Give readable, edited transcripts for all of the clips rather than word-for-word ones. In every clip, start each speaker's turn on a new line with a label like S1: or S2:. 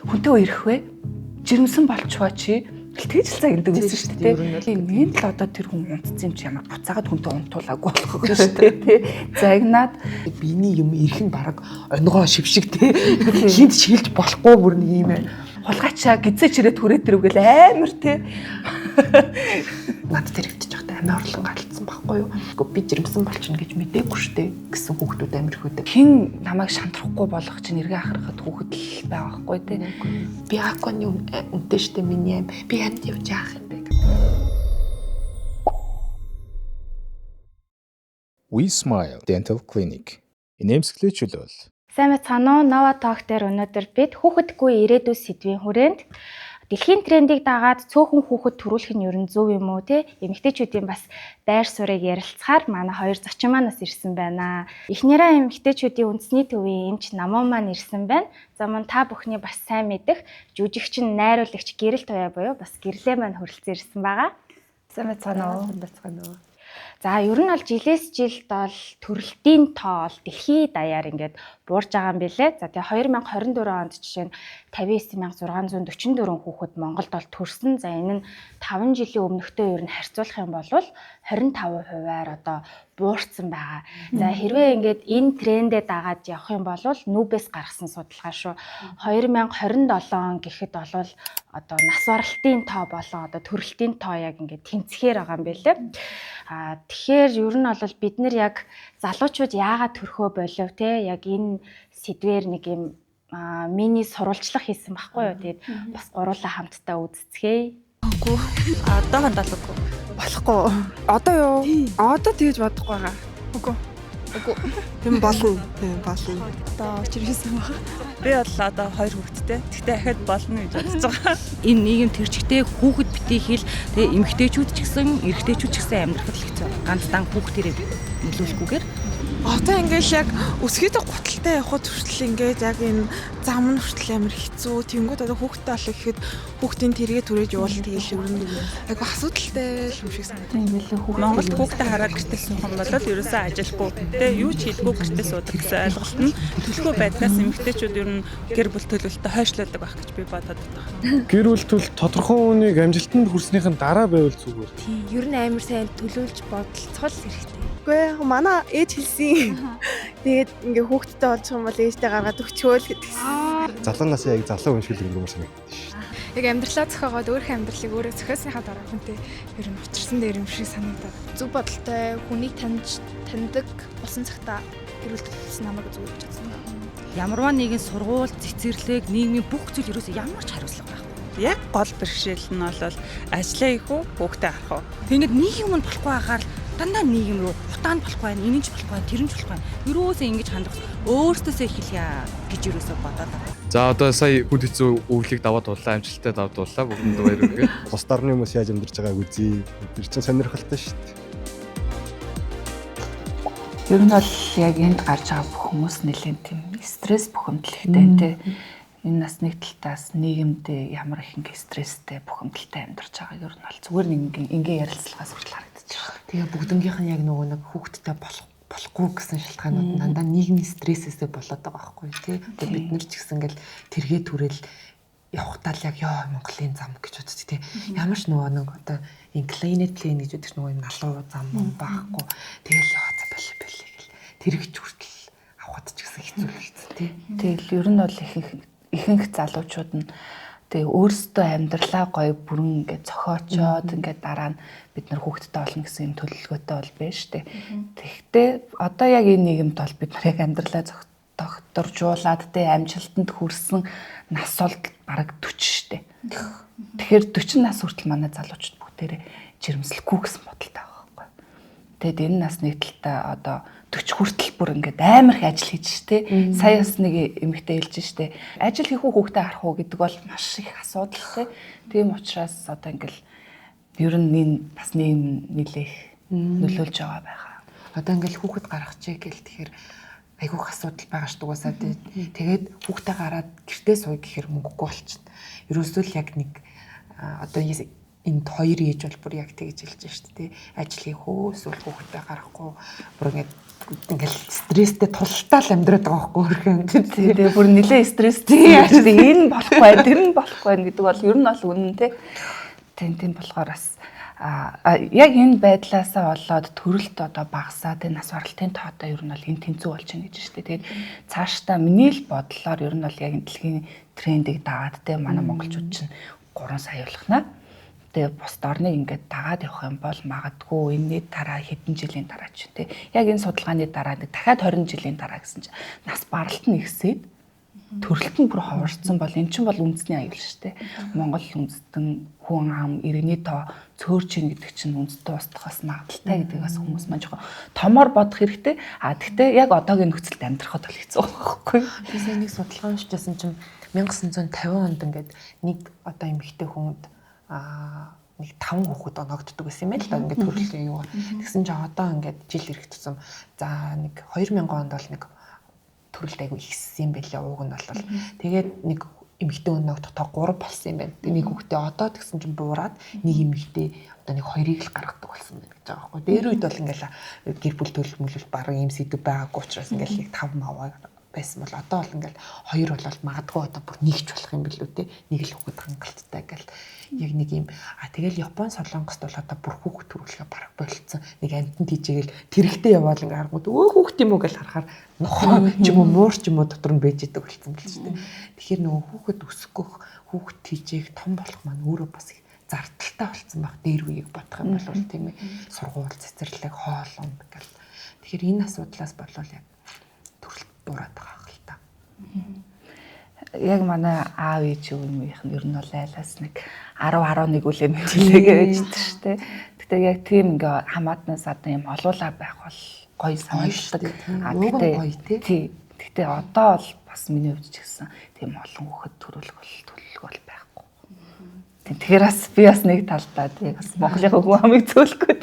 S1: хүнтэй ирэх вэ? Жирэмсэн болчихвоо чи. Тэгж л загнадаг байсан шүү дээ. Нэг л одоо тэр хүн унтцсан юм чи ямар буцаагаад хүнтэй унтуулаагүй болох гэж шүү дээ. Загнаад
S2: биений юм ирэх нь бараг онгоо шившиг те. Хинт шилж болохгүй бүр нэг юм байна.
S1: Хулгайчаа гизээ чирээ түрээд тэрвгэл амар те.
S2: Над тэр хөвтөж байхдаа амар орлон галцсан байхгүй юу? Гэхдээ би жирэмсэн болчихно гэж мэдээгүй шүү дээ гэсэн хүүхдүүд амар хөдөө.
S1: Хин намайг шантрахгүй болгох чинь эргээ ахархад хүүхэд л байгаа байхгүй те.
S2: Би аконы үнтэй штэ миний аим. Би ханд явж яах юм бэ?
S3: We Smile Dental Clinic. Инээмсэглээчүүл.
S4: Сайн байцгаана уу? Nova Talk дээр өнөөдөр бид хүүхэдгүй ирээдүйн сэдвийн хүрээнд дэлхийн трендийг дагаад цөөхөн хүүхэд төрүүлэх нь ер нь зөв юм уу те? Эмэгтэйчүүдийн бас байр суурийг ярилцахаар манай хоёр зочин манаас ирсэн байна. Эхнэрээ эмэгтэйчүүдийн үндэсний төвийн эмч Намуу маань ирсэн байна. За мөн та бүхний бас сайн мэдэх жүжигчин, найруулагч Гэрэл Туяа буюу бас гэрлээ маань хүрэлцэн ирсэн байгаа.
S1: Сайн байцгаана уу?
S2: Бацгаана уу?
S4: За ер нь бол жилээс жилд бол төрөлтийн тоо бол дэлхийд даяар ингээд буурж байгаа юм билэ. За тэгээ 2024 онд жишээ нь 59644 хүүхэд Монголд бол төрсөн. За энэ нь 5 жилийн өмнөхтэй ер нь харьцуулах юм бол 25%-аар одоо буурсан байгаа. За хэрвээ ингээд энэ трендээ дагаад явах юм бол Нүбээс гаргасан судалгаа шүү. 2027 гэхэд бол одоо нас баралтын тоо болон одоо төрөлтийн тоо яг ингээд тэнцэхээр байгаа юм билэ. Тэгэхээр ер нь бол бид нар яг залуучууд яагаад төрхөө болов те яг энэ сэдвэр нэг юм мини сурвалжлах хийсэн байхгүй юу. Тэгээд бас гурлаа хамтдаа үзцгээе.
S5: Үгүй. Одоогоо далгүй. Болохгүй. Одоо юу? Одоо тэгж бодохгүй байгаа. Үгүй. Үгүй. Тэм болно. Тийм болно. Одоо чирсэн баг.
S6: Би бол одоо 2 хүүхэдтэй. Тэгтээ ахад болно гэж бодож байгаа.
S7: Энэ нийгэм төрчгтэй хүүхэд битгий хэл тэгээ эмэгтэйчүүд ч гэсэн эрэгтэйчүүд ч гэсэн амьдрах хэцүү. Ганц дан хүүхдэрээ нөлөөлөхгүйгээр
S5: Одоо ингээл яг өсгийдэг гуталтай явхад хүртэл ингээд яг энэ зам нь хүртэл амар хэцүү. Тэнгүүд одоо хүүхдтэй болох гэхэд хүүхдийн тэргээ түрээж явуул тэгэл ер нь яг асуудалтай юм шиг санагдав.
S6: Монголд хүүхдээ хараад гэртээ суух юм бол ерөөсөө ажилгүй. Тэ юу ч хийдэггүй гэртээ суудаг гэсэн ойлголт нь төлхөө байдлаас эмэгтэйчүүд ер нь гэр бүл төлөвлөлтөд хойшлуулдаг байх гэж би бодоод байна.
S8: Гэр бүл төлөвлөлт тодорхой хүнийг амжилтанд хүрснийхэн дараа байвал зүгээр.
S9: Тийм, ер нь амар сайн төлөвлөж бодолцол хэрэгтэй.
S5: Үгүй манай ээж хэлсэн. Тэгээд ингээ хүүхдтэй болж юм бол ээжтэй гаргаад өгчөөл гэдгийгсэн.
S8: Залуунаас яг залуу хүн шиг юм санагддаг шүү.
S9: Яг амьдралаа зохиогоод өөрийнхөө амьдралыг өөрөө зохиосныхаа дараа хүнтэй ер нь учирсан дээр юм шиг санагдаад. Зөв бодолтой хүнийг таньдаг болсон цагта гэр бүл төлөвлөсөн намайг зүгээр гэж бодсон.
S7: ямарваа нэгэн сургууль, цэцэрлэг, нийгмийн бүх зүйл ерөөсөө ямар ч хариуцлага байхгүй.
S6: Яг гол бэрхшээл нь бол ажлаа их үү, хүүхдээ харах уу.
S7: Тэгээд нийгэм нь болохгүй ахаар дандаа нийгэм рүү хутаанд болохгүй байх, энэнч болохгүй байх, тэрэнч болохгүй байх. Ерөөсөө ингэж хандах өөртөөсөө эхэлье гэж ерөөсөө бодоод байгаа.
S8: За одоо сая хүнд хэцүү өвлийг даваад дуулаа, амжилттай даваад дуулаа. Бүгдэнд баяр хүргэе. Бус дарны хүмүүс яаж амьдарч байгааг үзье. Тэр чинь сонирхолтой шүү дээ.
S1: Ер нь бол яг энд гарч байгаа бүх хүмүүс нэлээд тийм стресс бухимдалтай тий. Энэ насны талтаас нийгэмд ямар их ингэ стресстэй бухимдалтай амьдарч байгаа. Ер нь бол зүгээр нэг ингээ ярилцлагаас хүртэл харагдаж байгаа.
S2: Тэгээ бүгднгийнх нь яг нөгөө нэг хүүхдтэй болохгүй гэсэн шалтгаанууд дандаа нийгмийн стрессээсээ болоод байгаа байхгүй тий. Тэгээ бид нар ч гэсэн ингээл тэргээ түрэл явахтаа л яг ёо Монголын зам гэж бодчих тий. Ямар ч нөгөө нэг одоо inclined plane гэж үүдэг нөгөө налуу зам байхгүй. Тэгэл яа за болио гэл тэрэгч хүртэл авахд ч гэсэн хэцүү л хэцүү тий.
S1: Тэгэл ер нь бол ихэнх залуучууд нь тэгээ өөрсдөө амьдралаа гоё бүрэн ингээд зохиочоод ингээд дараа нь бид нар хүүхдтэй болно гэсэн юм төлөвлөгөөтэй бол байна шүү дээ. Тэгэхдээ одоо яг энэ нийгэмд бол бид нар яг амьдралаа докторжуулаад тэ амжилтанд хүрсэн нас бол бараг 40 шүү дээ. Тэгэхээр 40 нас хүртэл манай залуучууд бүгдээрээ жирэмслэхгүй гэсэн бодолтой байгаа байхгүй. Тэгэд энэ насны талтаа одоо 40 хүртэл бүр ингээд амар их ажил хийж штэ. Сая бас нэг эмэгтэй хэлж штэ. Ажил хийх үү хүүхдээ харах уу гэдэг бол маш их асуудалтай. Тийм учраас одоо ингээл ер нь бас нэг нэлээх нөлөөлж байгаа байгаа.
S2: Одоо ингээл хүүхэд гаргачих гээл тэгэхээр айгүйх асуудал байгаа шүү дуусаа. Тэгээд хүүхдээ гараад гэртээ сууя гэхээр мөнгөгүй болчихно. Ерөөсөө л яг нэг одоо энд хоёр ээж бол бүр яг тэгж хэлж штэ тий. Ажил хийх үү эсвэл хүүхдээ гаргахгүй бүр ингээд ингээл стресстэй тултаал амьдраад байгаа байхгүй хөрхөн.
S1: Тэгээ бүр нэлээ стресстэй яаж энэ болохгүй тэр нь болохгүй гэдэг бол ер нь бол үнэн тийм болохоор бас яг энэ байдлаасаа болоод төрөлт одоо багасаад энэ нас баралтын тоодоо ер нь бол энэ тэнцүү болж байна гэж шүү дээ. Тэгээд цаашдаа миний л бодлоор ер нь бол яг энэ дэлхийн трендийг дагаад те манай монголчууд чинь 3 сая явуулахнаа. Тэгээ бусд орныг ингээд дагаад явах юм бол магадгүй энэний дараа хэдэн жилийн дараа ч те яг энэ судалгааны дараа дахиад 20 жилийн дараа гэсэн чинь нас баралт нь ихсээд төрөлт нь бүр ховорцсон бол эн чинь бол үндэсний аюул шүү дээ. Монгол үндэстэн хүн ам иргэний тоо цөөрч ийн гэдэг чинь үндэстэй устгахаас магадaltaй гэдэг бас хүмүүс маань жоохон томоор бодох хэрэгтэй. Гэхдээ яг одоогийн нөхцөлд амьдрахад бол хэцүү байхгүй.
S2: Тэгээс нэг судалгаа уншижсэн чинь 1950 онд ингээд нэг одоо эмэгтэй хүнд нэг 5 хүүхэд оногддог байсан юм байна л да. Ингээд төрөлхийн юу. Тэгсэн чинь одоо ингээд жил ирэх тусам за нэг 2000 онд бол нэг төрөлт айгу ихссэн юм байлаа. Ууг нь бол тэгээд нэг эмэгтэй өнөөгдөх тоо 3 болсон юм байна. Нэг хүүхдээ одоо тэгсэн чинь буураад нэг эмэгтэй одоо нэг 2-ыг л гаргадаг болсон байна гэж байгаа байхгүй. Дээр үед бол ингээл гэр бүл төлөлт мөлөлт баг юм сэдв байгаагүй учраас ингээл нэг 5 маваа байсан бол одоо бол ингээл 2 бол магадгүй одоо бүр нэгч болох юм билүү те. Нэг л хүүхэд хангалттай гэл яг нэг юм тэгэл Япон Солонгост бол одоо бүр хүүхэд төрүүлэхэ бараг болцсон. Нэг амтнд хийжээл тэрэгтэй яваал ингээ харангууд өө хүүхэд юм уу гэж харахаар нохоо ч юм уу муур ч юм уу дотор нь байж идэг болцсон гэж тийм. Тэгэхээр нөгөө хүүхэд өсгөх хүүхэд хийжээх том болох маань өөрөө бас их зардалтай болцсон баг. Дээр үеийг бодох юм бол тийм ээ сургууль цэцэрлэг хоол унд гэл. Тэгэхээр энэ асуудлаас болвол яг төрөлт буураад байгаа хэл та.
S1: Яг манай аав ээж өвгөнийх нь ер нь бол айлаас нэг 10-11 үлэм хэлээгээ ээжтэй шүү дээ. Гэтэ яг тийм ингээ хамаатнаас одоо юм олуулаа байх бол гоё санагддаг. Гэтэ одоо бол бас миний хувьд ч гэсэн тийм олон хүүхэд төрүүлэх бол байхгүй. Тэгэхээр бас би бас нэг талдаа яг бас Монголын хүн амыг зөөлөхгүй.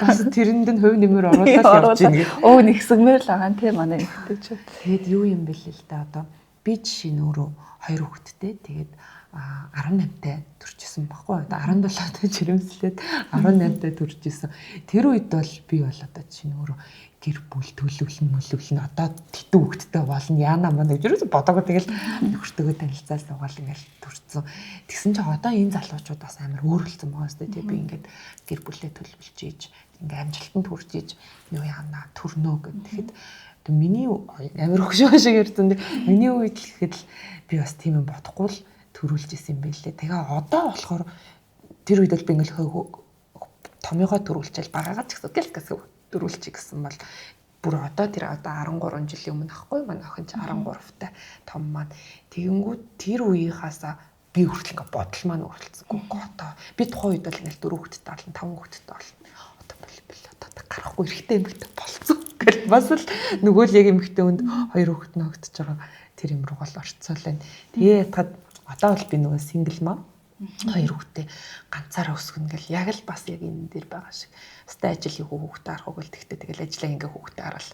S2: Бас тэрэнд нь хувь нэмэр оруулаад явж байна гэх.
S1: Өө нэгсгмээр л байгаа тийм манай ихтэй ч.
S2: Тэгээд юу юм бэл л да одоо би жишээ нь өөрөө 2 хүүхэдтэй тэгээд 18-тай төрчихсөн баггүй. Одоо 17-тай жирэмслээд 18-тай төрчихсөн. Тэр үед бол би бол одоо жишээ нь өөрөө гэр бүл төлөвлөн одоо тэтүү хүүхэдтэй болно яана маа гэж юу бодоагүй тэгэл нөхөртөөгөө танилцаа суугаал ингээл төрсөн. Тэгсэн чинь одоо энэ залуучууд бас амар өөрлөлдсөн байгаа сте тий би ингээд гэр бүлээ төлөвлөж ийж ингээ амжилтанд хүрч ийж юу яана төрнөө гэхэд миний амар хөшөө шиг ярьсан. Миний үед л гэхэд л би бас тийм юм бодохгүй л төрүүлж исэн юм байлээ. Тэгээ одоо болохоор тэр үед бол би ингээл томьёогоо төрүүлчихэл багаагаа ч гэсэн төрүүлчих гэсэн бол бүр одоо тэр одоо 13 жилийн өмнө ахгүй манай охин ч 13-тай том маань тэгэнгүүт тэр үеийнхаасаа би хүртэл ингээ бодол маань өөрчлөсөнгүй одоо би тухайн үед бол ингээл 4 хүүхэдтэй болно 5 хүүхэдтэй болно одоо одоо гарахгүй эрэхтэй эмэгтэй болцсон гэл бас л нөгөө л яг эмэгтэй хүнд 2 хүүхэд ногдож байгаа тэр юм руу гол орцсон л байна. Тэгээ ятгаад одоо бол би нөгөө сингл мам 2 хүүхэдтэй ганцаараа өсгөн гэл яг л бас яг энэ дээр байгаа шиг. Өстэй ажил хийх хүүхдээ харах гэл тэгтээ тэгэл ажиллаа ингээ хүүхдээ хараад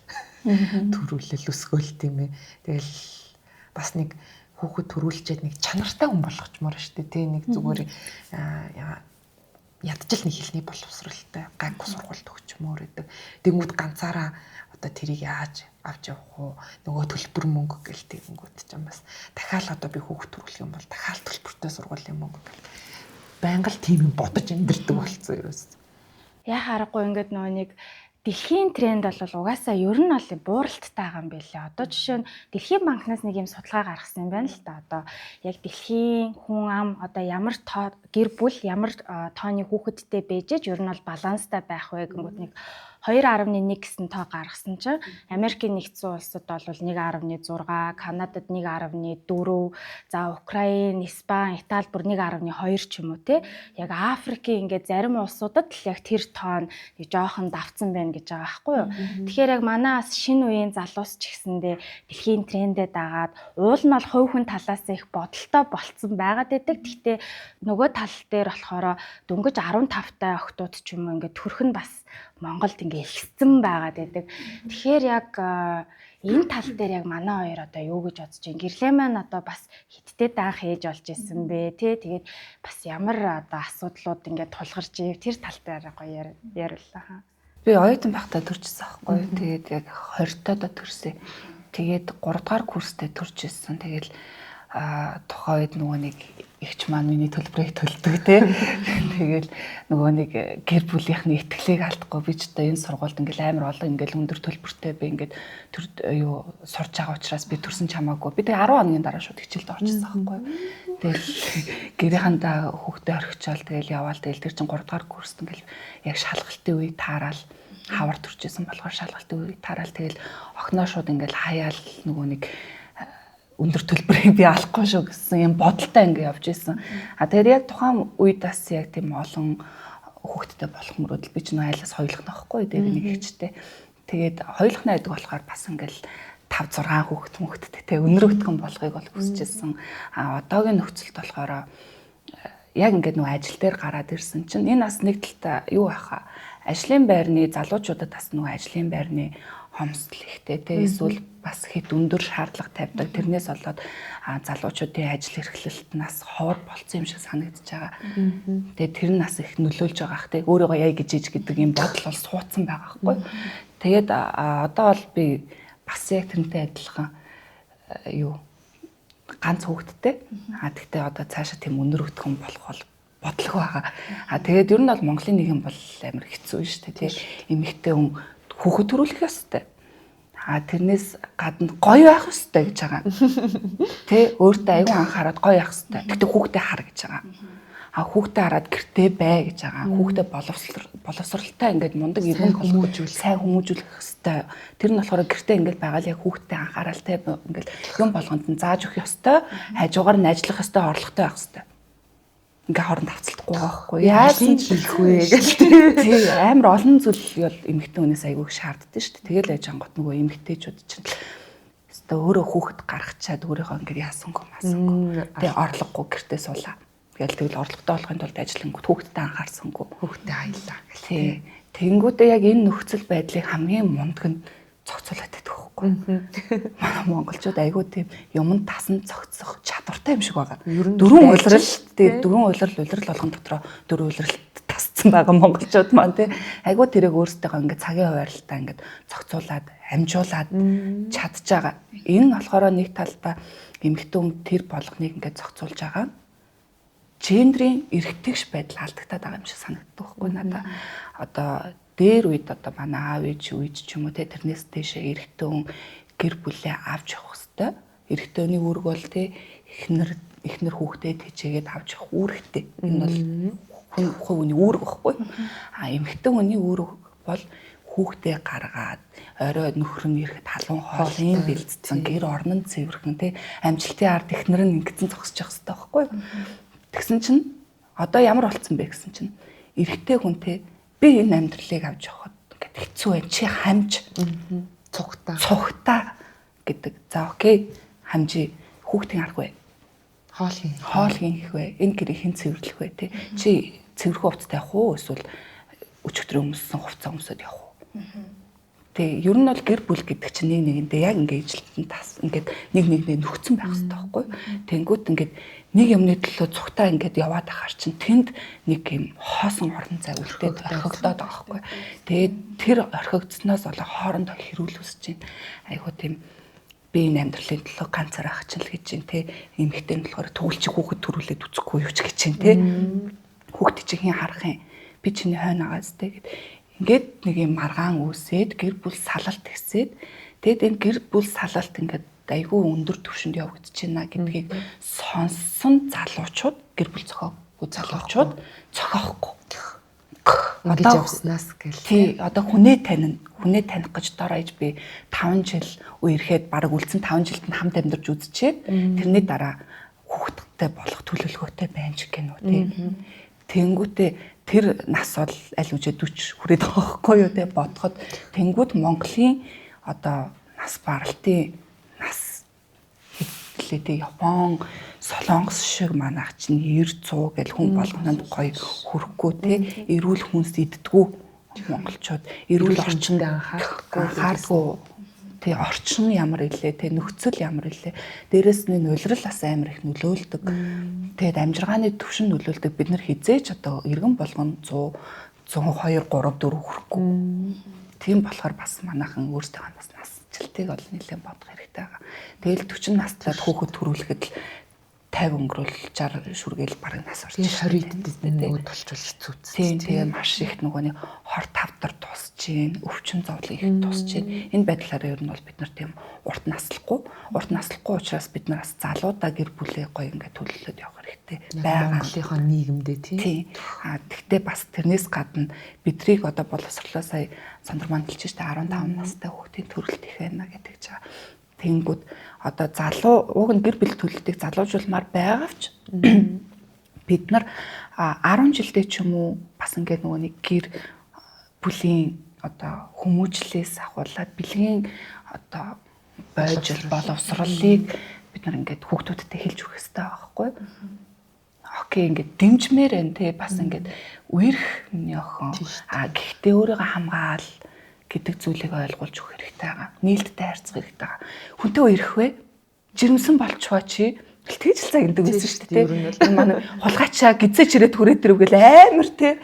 S2: төрүүлэл өсгөөл тийм ээ. Тэгэл бас нэг хүүхэд төрүүлчихэд нэг чанартай хүн болгочмоор штэ тий нэг зүгээр ядчил нэг хэлний боловсралтай гайгүй сургуульд өгчмөр гэдэг. Тэнгүүд ганцаараа одоо тэрийг яаж авч явах уу нөгөө төлбөр мөнгө гэл тэгэнгүүт ч юм бас дахиад одоо би хүүхд төрүүлэх юм бол дахиад төлбөртэй сургуулийн мөнгө гэл байнга л тийм бодож амьдрдаг болсон ерөөс.
S4: Яа харахгүй ингээд нөгөө нэг дэлхийн тренд бол угаасаа ер нь бол бууралттай байгаа юм билээ. Одоо жишээ нь Дэлхийн банкнаас нэг юм судалгаа гаргасан юм байна л да. Одоо яг дэлхийн хүн ам одоо ямар гэр бүл ямар тооны хүүхэдтэй бэжэж ер нь бол баланстай байх вэ гэнгүүт нэг 2.1 гэсэн тоо гаргасан чинь Америкийн нэгдсэн улсад бол 1.6, Канадад 1.4, за Украин, Испани, Итали бүр 1.2 ч юм уу те. Яг Африкийн ингээд зарим улсуудад л яг тэр тоо нэг жоохон давцсан байна гэж байгаа байхгүй юу. Тэгэхээр яг манай бас шинэ үеийн залуус ч гэсэндээ дэлхийн трендэд дагаад уул нь бол хувь хүн талаас их бодолтой болцсон байгаад байдаг. Гэхдээ нөгөө тал дээр болохоор дөнгөж 15 охтууд ч юм уу ингээд төрөх нь бас Монголд ингээ ихсэн байгаад байдаг. Тэгэхээр яг энэ тал дээр яг манай хоёр одоо юу гэж бодож байна? Гэрлээ маань одоо бас хиттэй даах ээж болж исэн бэ тий. Тэгээд бас ямар одоо асуудлууд ингээ тулгарч ив тэр тал дээр гоё яриуллаа.
S1: Би оюутан байхдаа төрчихсөн байхгүй. Тэгээд яг 20-тоо төрсөн. Тэгээд 3 дугаар курстэй төрж ирсэн. Тэгэл тухайн үед нөгөө нэг ихч маань миний төлбөрийг төлдөг те. Тэгэл нөгөө нэг гэр бүлийнхний итгэлийг алдахгүй би ч одоо энэ сургуульд ингээл амар олон ингээл өндөр төлбөртэй би ингээд юу сурж байгаа учраас би төрсөн чамаагүй. Би тэгээ 10 хоногийн дараа шууд хичээлд орчихсон байхгүй. Тэгэл гэрийнхандаа хүүхдээ орхичаал тэгэл яваал тэгэл тэр чин 3 дугаар курст ингээл яг шалгалтын үе таараал хавар төрчихсэн болохоор шалгалтын үе таараал тэгэл охиноо шууд ингээл хаяал нөгөө нэг өндөр төлбөрийг би алахгүй шүү гэсэн юм бодолтой ингээ явж исэн. Тэгэхээр яг тухайн үед бас яг тийм олон хүүхдтэй болох мөрөдөл би ч нөө айлаас хоёулах нөхгүй дээр нэг ихчтэй. Тэгээд хоёулах найдаг болохоор бас ингээл 5 6 хүүхдтэй те өнөрөгдгөн болохыг бол хүсэжсэн. Одоогийн нөхцөлд болохоор яг ингээд нөгөө ажил дээр гараад ирсэн чинь энэ бас нэг талта юу байхаа ажлын байрны залуучуудад бас нөгөө ажлын байрны хомсдол ихтэй те эсвэл бас хэд өндөр шаардлага тавьдаг. Тэрнээс болоод залуучуудын ажил эрхлэлт нас ховор болцсон юм шиг санагдаж байгаа. Тэгээд тэр нь бас их нөлөөлж байгаа х те өөрийгөө яа гэж иж гэдэг юм бодол бол суудсан байгаа хгүй. Тэгээд одоо бол би бас яг тэрнтэй адилхан юу ганц хүүхэдтэй. Тэгтээ одоо цаашаа тийм өнөр өгдгөн болох бол бодлого байгаа. Тэгээд ер нь бол Монголын нийгэм бол амар хэцүү шүү дээ тий. Эмэгтэй хүн хүүхэд төрүүлэх ёстой. Тэрнээс гадна гоё байх ёстой гэж байгаа. Тэ өөртөө аягүй анхаарал гоё явах ёстой. Тэгтээ хүүхдээ хар гэж байгаа. Хүүхдээ хараад гэртээ бай гэж байгаа. Хүүхдээ боловсралтай ингээд мундаг иргэн хүмүүжүүл сайн хүмүүжүүлэх ёстой. Тэр нь болохоор гэртээ ингээд байгаал яг хүүхдээ анхааралтай ингээд юм болгонд нь зааж өгөх ёстой. Хажуугаар нь ажиллах ёстой, орлоготой байх ёстой. Ингээ хооронд тавцлахгүй байхгүй. Яасан ч хийх вэ гэж. Тий, амар олон зүйл эмэгтэй хүнээс айгүй их шаарддаг шүү дээ. Тэгэл яж ангот нөгөө эмэгтэйчүүд чинь өстө өөрөө хүүхэд гаргачаад өөрийнхөө ингээ яасангүй маасангүй. Тэгээ орлогогүй гэртээ суулаа. Тэгэл орлоготой болохын тулд ажиллангууд хүүхэдтэй анхаарсангүй. Хүүхэдтэй аялаа. Тий. Тэнгүүдээ яг энэ нөхцөл байдлыг хамгийн мундаг нь зохицуулаад байдаг байхгүй. Манай монголчууд айгүй тийм юмд тасан зохицох чадвартай юм шиг байгаа. Дөрвөн улирал тийм улирал болгон дотроо 4 улиралд тасцсан байгаа монголчууд маань тийм айгүй тэрэг өөрсдөө ингээд цагийн хуваарлалтаа ингээд зохицуулаад амжуулаад чадж байгаа. Энэ нь болохоор нэг талдаа эмэгтэй хүн тэр болгоныг ингээд зохицуулж байгаа. Гендрийн эргэтгэж байдал алдагтаад байгаа юм шиг санагддаг байхгүй надаа. Одоо дээр үед одоо манай аав ээж ч юм уу те тэрнээс дэше эрэгтэй хүн гэр бүлээ авч явах хэвээр. Эрэгтэйний үүрэг бол те эхнэр хүүхдээ тэжээгээд авч явах үүрэгтэй. Энэ бол хувийн үүрэг байхгүй. Эмэгтэй хүний үүрэг бол хүүхдээ гаргаад орой нөхөр нь ирэхэд халуун хоолын бэлдсэн гэр орон нь цэвэрхэн те амжилтын ард эхнэр нь ингэсэн зогсож явах хэвээр байхгүй. Тэгсэн чинь одоо ямар болцсон бэ гэсэн чинь эрэгтэй хүнтэй би энэ амьдралыг авч явахад ингээд хэцүү байх чи хамж цугтаа гэдэг. За окей хамжи хүүхдийн аргагүй. Хоол хийх вэ? Энэ гэрийг хэн цэвэрлэх вэ те? Чи цэвэрхэн хувцас тавих уу эсвэл өчигдөр өмссөн хувцас өмсөд явах уу? Тэгээ ер нь бол гэр бүл гэдэг чинь нэг нэгэндээ яг ингээд ижлэлтэн тас ингээд нэг нэгнээ нөхцөн байх хэрэгтэй байхгүй. Тэнгүүт ингээд нэг юмны төлөө цугтаа ингээд яваад ахаар чинь тэнд нэг юм хоосон орон зай үлдээд орхигдоод байгаа байхгүй. Тэгээд тэр орхигдсноос болоо хоорондоо хэрүүл үсэж чинь айгуу тийм би энэ амьдралын төлөө ганцаар ах чинь л гэж чинь те эмэгтэй нь болохоор төгөлчиг хүүхэд төрүүлээд үцэхгүй юу ч гэж чинь те хүүхдээ чи хин харах юм би чиний хойно агааз те гэд ингээд нэг юм маргаан үүсээд гэр бүл салалт ихсээд тэгэд энэ гэр бүл салалт ингээд айгүй өндөр түвшинд явагдаж байна гэдгийг сонссон залуучууд гэр бүл зохиохгүй залуучууд зохиохгүй одоо явснаас гэл тий одоо хүнээ таних гэж доройж би 5 жил үерхэд баг үлдсэн 5 жилд нь хамт амьдарч үзчихээд тэрний дараа хүүхэдтэй болох төлөвлөгөөтэй байна ч гэнэ үү тий тэнгүүтээ тэр нас бол аль үжээ 40 хүрээд байгаа байхгүй юу те бодоход тэнгүүд Монголын одоо нас баралтын нас хэлээ те Япон Солонгос шиг манайх чинь 90 100 гэл хүн болгонд гоё хөрөхгүй те эрүүл хүнс иддгүү монголчууд эрүүл орчинд анхааргүй те орчин ямар илээ те нөхцөл ямар илээ дээрэс нь улирал бас амар их нөлөөлдөг. Тэгээд амжиргааны төвшин нөлөөлдөг бид нар хизээч одоо эргэн болгон 100 102 3 4 хүрэхгүй. Тийм болохоор бас манайхан өөрсдөө бас насжилтыг бол нэлээд бодох хэрэгтэй байгаа. Тэгэл 40 настай хүүхэд төрүүлэхэд 50 өнгөрөөл 60 шүргээл бараг нас орчих.
S2: 20-д нөгөө тулчвал хэцүү.
S1: Тэгээ маш их нөгөө хор тавдар тусч гин, өвчин зовлон их тусч гин. Энэ байдлаараа ер нь бол бид нар тийм урт наслахгүй учраас бид нар бас залуудаа гэр бүлээ гоё ингээд төлөвлөд явах хэрэгтэй байгаа.
S2: Монголынхаа нийгэмдээ тийм.
S1: Тэгтээ бас тэрнээс гадна бидрийг одоо боловсрлоо сая Сандар маань хэлж штэ 15 настай хүүхдийн төрөлт их байна гэдэг чинь. Тэнгүүд одоо залуу уг нь гэр бүл төлөлтийг залуужуулмаар байгавч бид нар 10 жилдээ ч юм уу бас ингээд нөгөө нэг гэр бүлийн одоо хүмүүжлээс ахуулаад бэлгийн одоо бойжил боловсролыг бид нар ингээд хүүхдүүдтэй хэлж өгөх хэрэгтэй байхгүй. Окей ингээд дэмжмээр байна те бас ингээд үерх миний охин гэхдээ өөрийгөө хамгаал гэдэг зүйлийг ойлгуулж өгөх хэрэгтэй байгаа. Нээлттэй харьцах хэрэгтэй байгаа. Хүнтэй үерх вэ? Жирэмсэн болчихоо чи тэгж л цаг гэдэг байсан шүү дээ. Энэ манай хулгайчаа гизээч ирээд хүрээд ирвгэл амар те.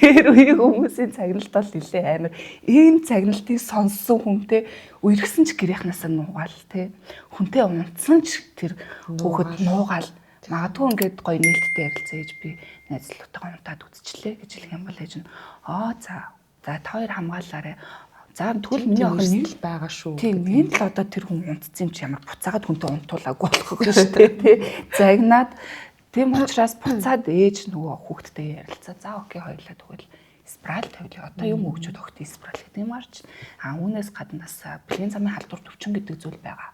S1: Тэр үеийн хүмүүсийн цагналт бол нэлээ амар. Ийм цагналтыг сонссон хүнтэй үерхсэн ч гэрийнхнаасаа нуугаал те. Хүнтэй унтсан ч тэр хүүхэд нуугаал. Магадгүй ингээд гоё нээлттэй ярилцаа ээж би найзлуутайгаа унтаад үзчихлээ гэж хэлэх юм бол ээж нь за та хоёр хамгаалаарэ. За тэгвэл миний охин нэг л байгаа шүү. Тийм нэг л одоо тэр хүн унтцсан юм чи ямар буцаагаад хүнтэй унтуулаагүй болох вэ шүү дээ тий. Загнаад тийм учраас буцаад ээж нөгөө хүүхдтэй ярилцаа. За окей хоёулаа тэгвэл спрал тавилаа. Одоо юм өгчүүд өгт спрал гэдэг юм арч. Үүнээс гаднаас бэлгийн замын халдвар төвчин гэдэг зүйл байгаа.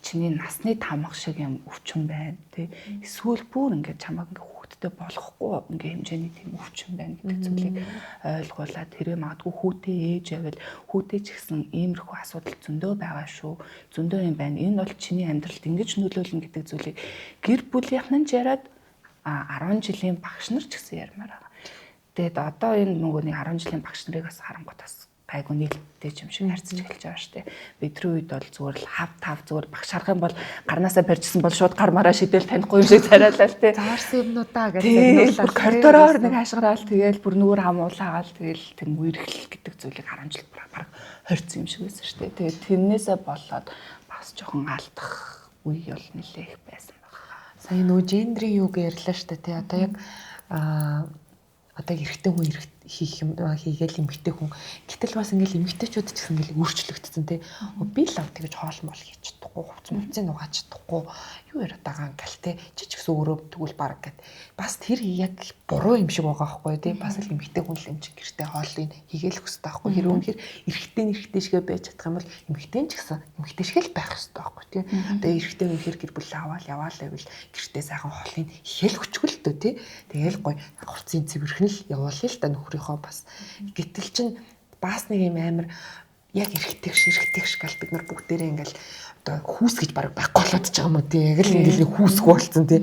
S1: Чиний насны тамга шиг юм өвчин байна тий. Эсвэл бүр ингээд чамаг ингээд хүүхдтэй болохгүй ингээд хэмжээний тийм өвчин байна гэдэг зүйлийг ойлгуулад тэрээ магадгүй хүүтэй ээж авал хүүтэй ч гэсэн иймэрхүү асуудал зөндөө байгаа шүү. Зөндөө юм байна. Энэ бол чиний амьдралд ингэж нөлөөлнө гэдэг зүйлийг гэр бүлийнхэн нь яриад 10 жилийн багш нар ч гэсэн ярмаар байгаа. Тэгээд одоо энэ нөгөө нэг 10 жилийн багш нарыг бас харангуй тас гайгүй нээлттэй юм шиг харьцаж эхэлж байгаа шүү дээ. Бидний үед бол зүгээр л хав зүгээр багш харах юм бол гарнаасаа барьжсэн бол шууд гармаараа шидэл танихгүй юм шиг царайлаа л тий.
S2: Заарсан юмнуудаа гэж загнуулаад
S1: коридороор нэг хашгираал тэгэл бүр нүур хамуулаагаал тэгэл тийм үерхэл гэдэг зүйлийг 10 жил баг хорьцсон юм шиг байсан шүү дээ. Тэгээд тэрнээсээ болоод бас жоохон алдах үе бол нэлээ их байсан байна.
S2: Сая нөө гендрийн юг ярьлаа шүү дээ тий. Одоо яг одоо эрэгтэй хүн хийх юм хийгээл эмэгтэй хүн гэтэл бас ингээл эмэгтэйчүүд ч гэсэн ингээл өөрчлөгдсөн тий. Би л тэгэж хоол мол хийж чадахгүй, хувц муцыг нугаач чадахгүй юу яриад байгаа ингээл тий. Чи ч гэсэн өөрөө тэгвэл баг гэд. Бас тэр яг буруу юм шиг байгаа байхгүй тий. Бас л эмэгтэй хүн л юм чи гэртээ хоолыг хийгээл хөстэй байхгүй. Хэрвээ үнэхээр эрэгтэй шигээ байж чадах юм бол эмэгтэй ч гэсэн эмэгтэй шигээл байх хэрэгтэй байхгүй тий. Одоо эрэгтэй үнэхээр гэр бүлээ аваад яваал байвал гэртээ сайхан хоолыг хийгээл өчгөл төө тий. Тэгээл гой хурцын цэвэрхэн л явуулъя л та нөхрийнхөө бас гэтэл чин бас нэг юм амар яг эргэдэг шиг гал бид нар бүгдээрээ ингээл одоо хүүс гэж баг байхгүй болоод ч байгаа юм уу тий. Яг л ингээл хүүсгүй болцсон тий.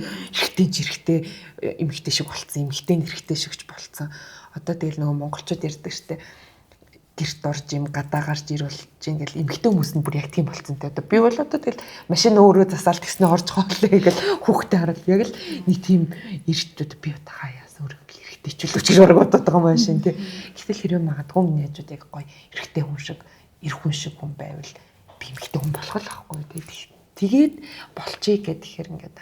S2: Эрэгтэй эмэгтэй шиг болцсон, эмэгтэй эрэгтэй шигч болцсон. Одоо тэгэл нөгөө монголчууд ярьдаг штэ гэрт орж юм гадаа гарч ирвэл ингээл эмэгтэй хүмүүс нь бүр яг тийм болцсон тий. Одоо би бол одоо тэгэл машин өөрөө засаал тэгснэ орж хоолоо ингээл хүүхдээ хараад яг л нэг тийм эрэгтүүд би хаяа өөрөө ичүүлж гэж бараг бодоод байгаа юм шин тий. Гэтэл хэрэг магадгүй миний хажууд яг гоё эрэгтэй хүн шиг, эр хүн шиг хүн байвал би эмэгтэй хүн болох л ахгүй тий. Тэгээд болчихъя гэхээр ингээд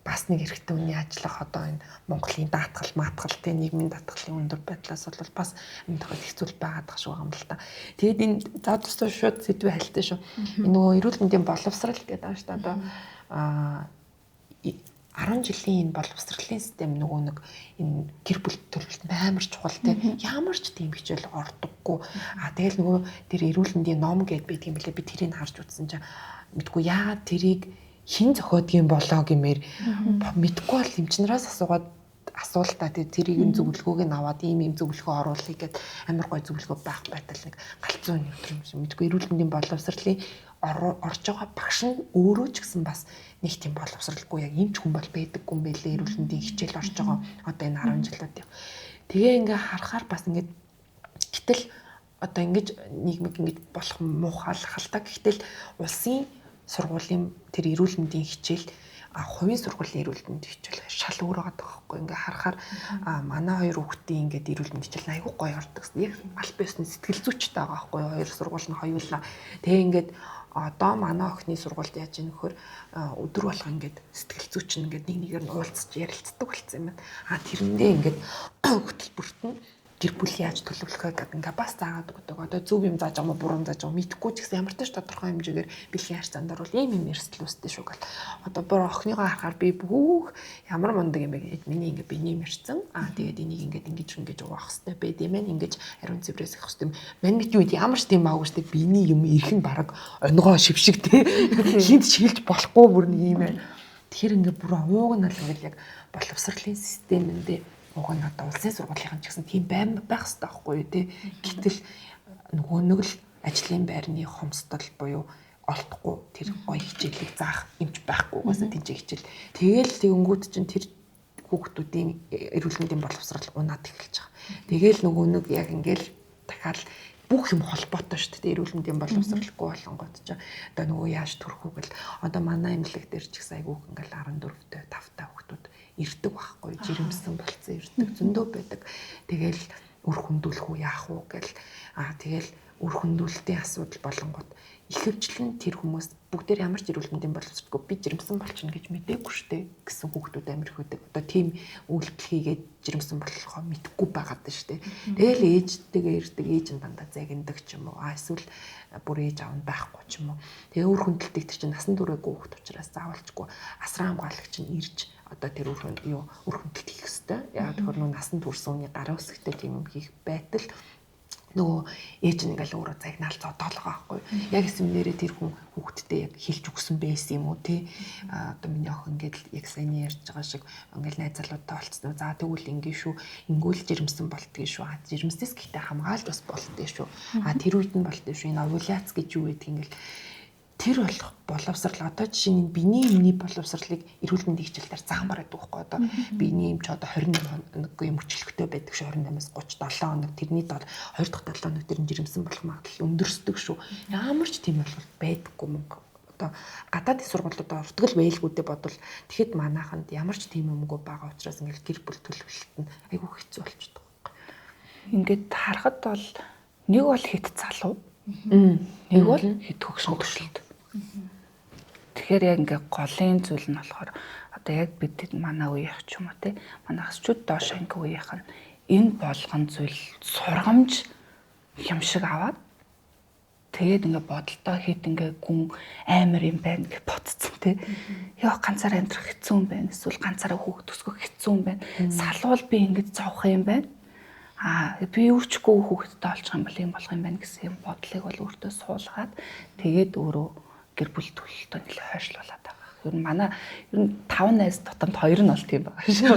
S2: бас нэг эрэгтэй хүний ажиллах одоо энэ Монголын даатгал, маатгал тий нийгмийн даатгалын өндөр байдлаас бол бас амьдхад хэцүү байгаад байгаа шүү юм л та. Тэгээд энэ заа тустай шууд сэдвээ хальтай шүү. Энэ нөгөө эрүүл мэндийн боловсрал гэдэг байгаа шүү дээ. Одоо 10 жилийн энэ боловсролын систем нөгөө нэг энэ гэр бүл төрөлхтөнд амар чухал тийм ямар ч тийм хичээл ордоггүй. Тэгэл нөгөө тэр эрүүл мэндийн ном гэд байдаг юм билээ. Би тэрийг харж үзсэн чинь мэдгүй яагаад тэрийг хэн зохиодгийн болоо гэмээр мэдгүй бол эмчнараас асуултаа тэрийг зөвлөгөөг нь аваад ийм зөвлөгөө оруулъя гэд амар гой зөвлөгөө байх байтал нэг галзуу юм шиг мэдгүй эрүүл мэндийн боловсролын орж байгаа багш нь өөрөө ч гэсэн бас нэг тийм боловсралгүй яг эмч хүн бол байдаггүй юм байлээ эрүүл мэндийн хичээл орж байгаа одоо энэ 10 жилүүд. Тэгээ ингээ харахаар бас ингээд гэтэл одоо ингэж нийгмиг ингэж болох муухайлах л та. Гэтэл улсын сургуулийн тэр эрүүл мэндийн хичээл хувийн сургуулийн эрүүл мэндийн хичээл шал өөр байгаа байхгүй. Ингээ харахаар манай хоёр хүүхдийн ингээд эрүүл мэндийн хичээл айгүй гоё ордог. Яг аль биесны сэтгэл зүйчтэй байгаа байхгүй. Хоёр сургууль нь хоёулаа. Тэгээ ингээд одоо манай охины сургуульд яаж ийм нөхөр өдөр болго ингээд сэтгэл зүйч нь ингээд нэг нэгээр нь уулзч ярилцдаг болсон юм байна. Тэрэндээ ингээд хөтөлбөрт нь гэр бүл яаж төлөвлөхөө гэдэг ингээ бас заагаад өгдөг. Одоо зөв юм зааж байгаа мó буруу зааж байгаа мэдэхгүй ч гэсэн ямар ч тодорхой хэмжээгээр бэлгийн харьцаандар бол ийм эрсдэл үүсдэг шүү гэл. Одоо бүр охиныгоо харахаар би бүх ямар мундаг юм бэ гэж миний ингээ биений мэрцэн. Тэгээд энийг ингэж угаах хэрэгтэй байд юм байна. Ингэж ариун цэврээс их хэрэгтэй. Манайд юу ямар ч тийм аагүй штэ биений юм ирхэн бараг онгоо шившиг те хинт шилж болохгүй бүр нэг юм байна. Тэгэхээр ингээ бүр ууг нь л ингээл яг боловсролын системэндээ уг нь одоо улсын сургуулийн ч гэсэн тийм байх хэрэгтэй байхгүй юу тий. Гэтэл нөгөө нэг л ажлын байрны хомсдол буюу олдохгүй тэр гоё хичээлийг заах юмч байхгүйгээс тэнцээ хичээл. Тэгээл тэгэнгүүт чинь тэр хүүхдүүдийн эрүүл мэндийн боловсрол унаад эхэлж байгаа. Тэгээл нөгөө нэг яг ингээл дахиад бүх юм холбоотой шүү дээ. Эрүүл мэндийн боловсролгүй болонгууд ч одоо нөгөө яаж төрөх үг л одоо манай эмнэлэг дээр ч гэсэн айгүйх ингээл 14-тэй 5-тай хүүхдүүд ирдэг байхгүй жирэмсэн болцсон ирдэг зөндөө байдаг. Тэгэл үр хөндүүлэх үү яах уу гэл тэгэл үр хөндүүлэлтийн асуудал болонгууд ихэвчлэн тэр хүмүүс бүгдээр ямар ч эрүүл мэндийн боловсролгүй би жирэмсэн болчихно гэж мэдээгүй штэ гэсэн хүүхдүүд амир их байдаг. Одоо тийм үйлдэл хийгээд жирэмсэн болохоо мэдхгүй байгаад штэ. Тэгэл ээжтэйгээ ирдэг ээж нь дандаа загиндаг ч юм уу. Эсвэл бүр ээж аав нь байхгүй ч юм уу. Тэгээ үр хөндөлтийг тэр чинь насан туршаагүй хүүхд учраас заавалчгүй асран хамгаалагч нь ирж одоо тэр үр хөндөлт хийх хэвээр. Яг тэр нөө насан туршсан үний гараа үсгтэй тийм юм хийх байтал нөгөө ээж нь ингээл өөрөө загнаал зодоолгоо байхгүй. Яг эсвэрнээрээ тэр хүн хүүхдтэй яг хэлж өгсөн байсан юм уу тий. Одоо миний охин ингээд яг сайн ярьж байгаа шиг ингээл найз залуутай болцсон. За тэгвэл ингээ шүү. Ингүүл жирэмсэн болтгий шүү. Жирэмснээс гэхдээ хамгаалж бас болтгий шүү. Тэр үед нь болтгий шүү. Энэ овуляц гэж юу гэдэг ингээл тэр болох боловсрал одоо жишээ нь биений юмны боловсралыг эрүүл мэндийн хичээлээр заамаар байдаг байхгүй одоо биений юм ч одоо 28 юм хүчлэгтэй байдаг шүү 28-аас 37 хоног тэрний дор 2 дахь 7 хоног тэр жирэмсэн болох магадлал өндөрсдөг шүү ямар ч тийм бол байдаггүй мөнгө одоо гадаадын сургуулиудад ордог л байлгүүдээ бодвол тэгэхэд манайханд ямар ч тийм юмгүй байгаа учраас ингээл гэр бүл төлөвлөлт нь айгүй хэцүү болчихдог байхгүй
S1: ингээд харахад бол нэг бол хит залуу нэг бол хит хөгшин төрөлт. Тэгэхээр яг ингээ голын зүйл нь болохоор одоо яг бид манай үеийнх ч юм уу те манайхс ч доош анги үеийнх нь энэ болгон зүйл сургамж юм шиг аваад тэгээд ингээ бодолтой хит ингээ гүн амар юм байна гэж бодцсон те. Яа ганцаараа амьдрах хэцүү юм байна. Эсвэл ганцаараа хүүхд төсгөх хэцүү юм байна. Салвал би ингээ зовх юм байна. Би өвчгүй хүүхэдтэй олчих юм бол юм болох юм байна гэсэн юм бодлыг бол өөртөө суулгаад тэгээд өөрөө гэр бүл төлөлтөө нэлээд хойшлуулад байгаа. Ер нь манай ер нь 5 найз дотомд 2 нь бол тийм байгаа шүү.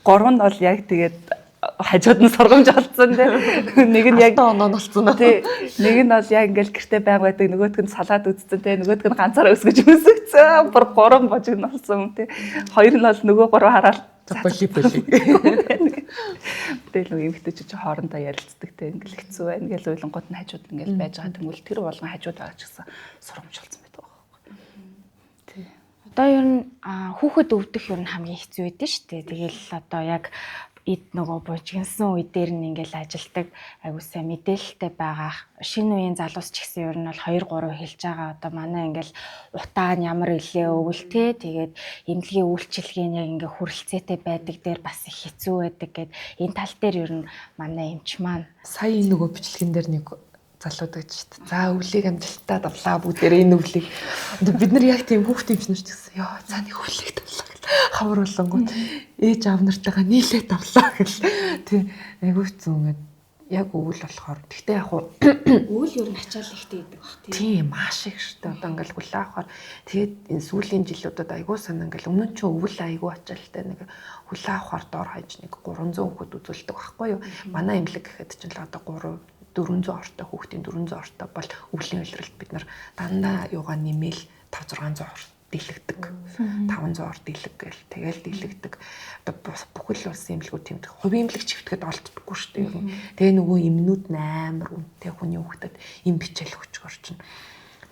S1: 3 нь бол яг тэгээд хажууд нь сургамж олцсон тийм. Нэг нь яг
S2: оноо олцсон
S1: тийм. Нэг нь бол яг ингээл гэрте байг байдаг, нөгөөдг нь салаад үзсэн тийм. Нөгөөдг нь ганцаараа өсгөж өмсгцэн. Бүр 3 божиг нь олсон тийм. 2 нь бол нөгөө 3 хараад
S2: боли.
S1: Тэгэл эмэгтэйчүүд чи хоорондоо ярилцдаг те ингээл хэцүү байна гэж уйлангууд нь хажууд ингээл байж байгаа тэгвэл тэр болгон хажууд байгаа ч гэсэн сурамж болсон байдаг байхгүй. Тий.
S4: Одоо ер нь хүүхэд өвдөх ер нь хамгийн хэцүү байдаг шүү дээ. Тэгэл одоо яг эд нөгөө бужигнсан үе дээр нь ингээл ажилдаг айгуусаа мэдээлэлтэй байгаа шинэ үеийн залуус ч гэсэн ер нь бол 2 3 хэлж байгаа одоо манай ингээл утаа нь ямар илээ өвөл те тэгээд эмнэлгийн үйлчилгээний яг ингээ хүрэлцээтэй байдаг дээр бас их хэцүү байдаг гэд энэ тал дээр ер нь манай эмч маань
S2: сая нөгөө бичлэгэн дээр нэг залууд гэж шүү дээ. За өвлийг амжилттай давлаа бүгдээрээ энэ өвлийг бид нар яг тийм хүүхдийн эмчнэр ч гэсэн ёо за нэг өвлийг давлаа гэл хавар болонгууд ээж аав нартайгаа нийлээ давлаа гэл тий айгүй зүүн яг өвөл болохоор тэгтээ яг
S4: өвөл ер нь ачаал ихтэй байдаг бах
S2: тийм маш их шүү дээ. Одоо ингээл хүлээ авахаар тэгээд энэ сүүлийн жилүүдэд айгүй санаа ингээл өмнө нь ч өвөл айгүй ачаалтай нэг хүлээ авахаар дор хаяж нэг 300 хүүхэд үзүүлдэг байхгүй юу. Манай эмнэлэг гэхэд ч л одоо 400 ортой хүүхдийн 400 ортой бол өвлийн үйлрэлт бид нар дандаа юугаа нэмэл 500-600 орт дийлэгдэг. 500 орт дийлэг гээл тэгэл дийлэгдэг. Одоо бүхэл улсын эмнэлгүүд тийм хувийн эмнэлэг чивтгэд олддоггүй шүү дээ. Тэгээ нөгөө эмнүүд амар үнэтэй хүний хүүхдэд эм бичээл өгч орчин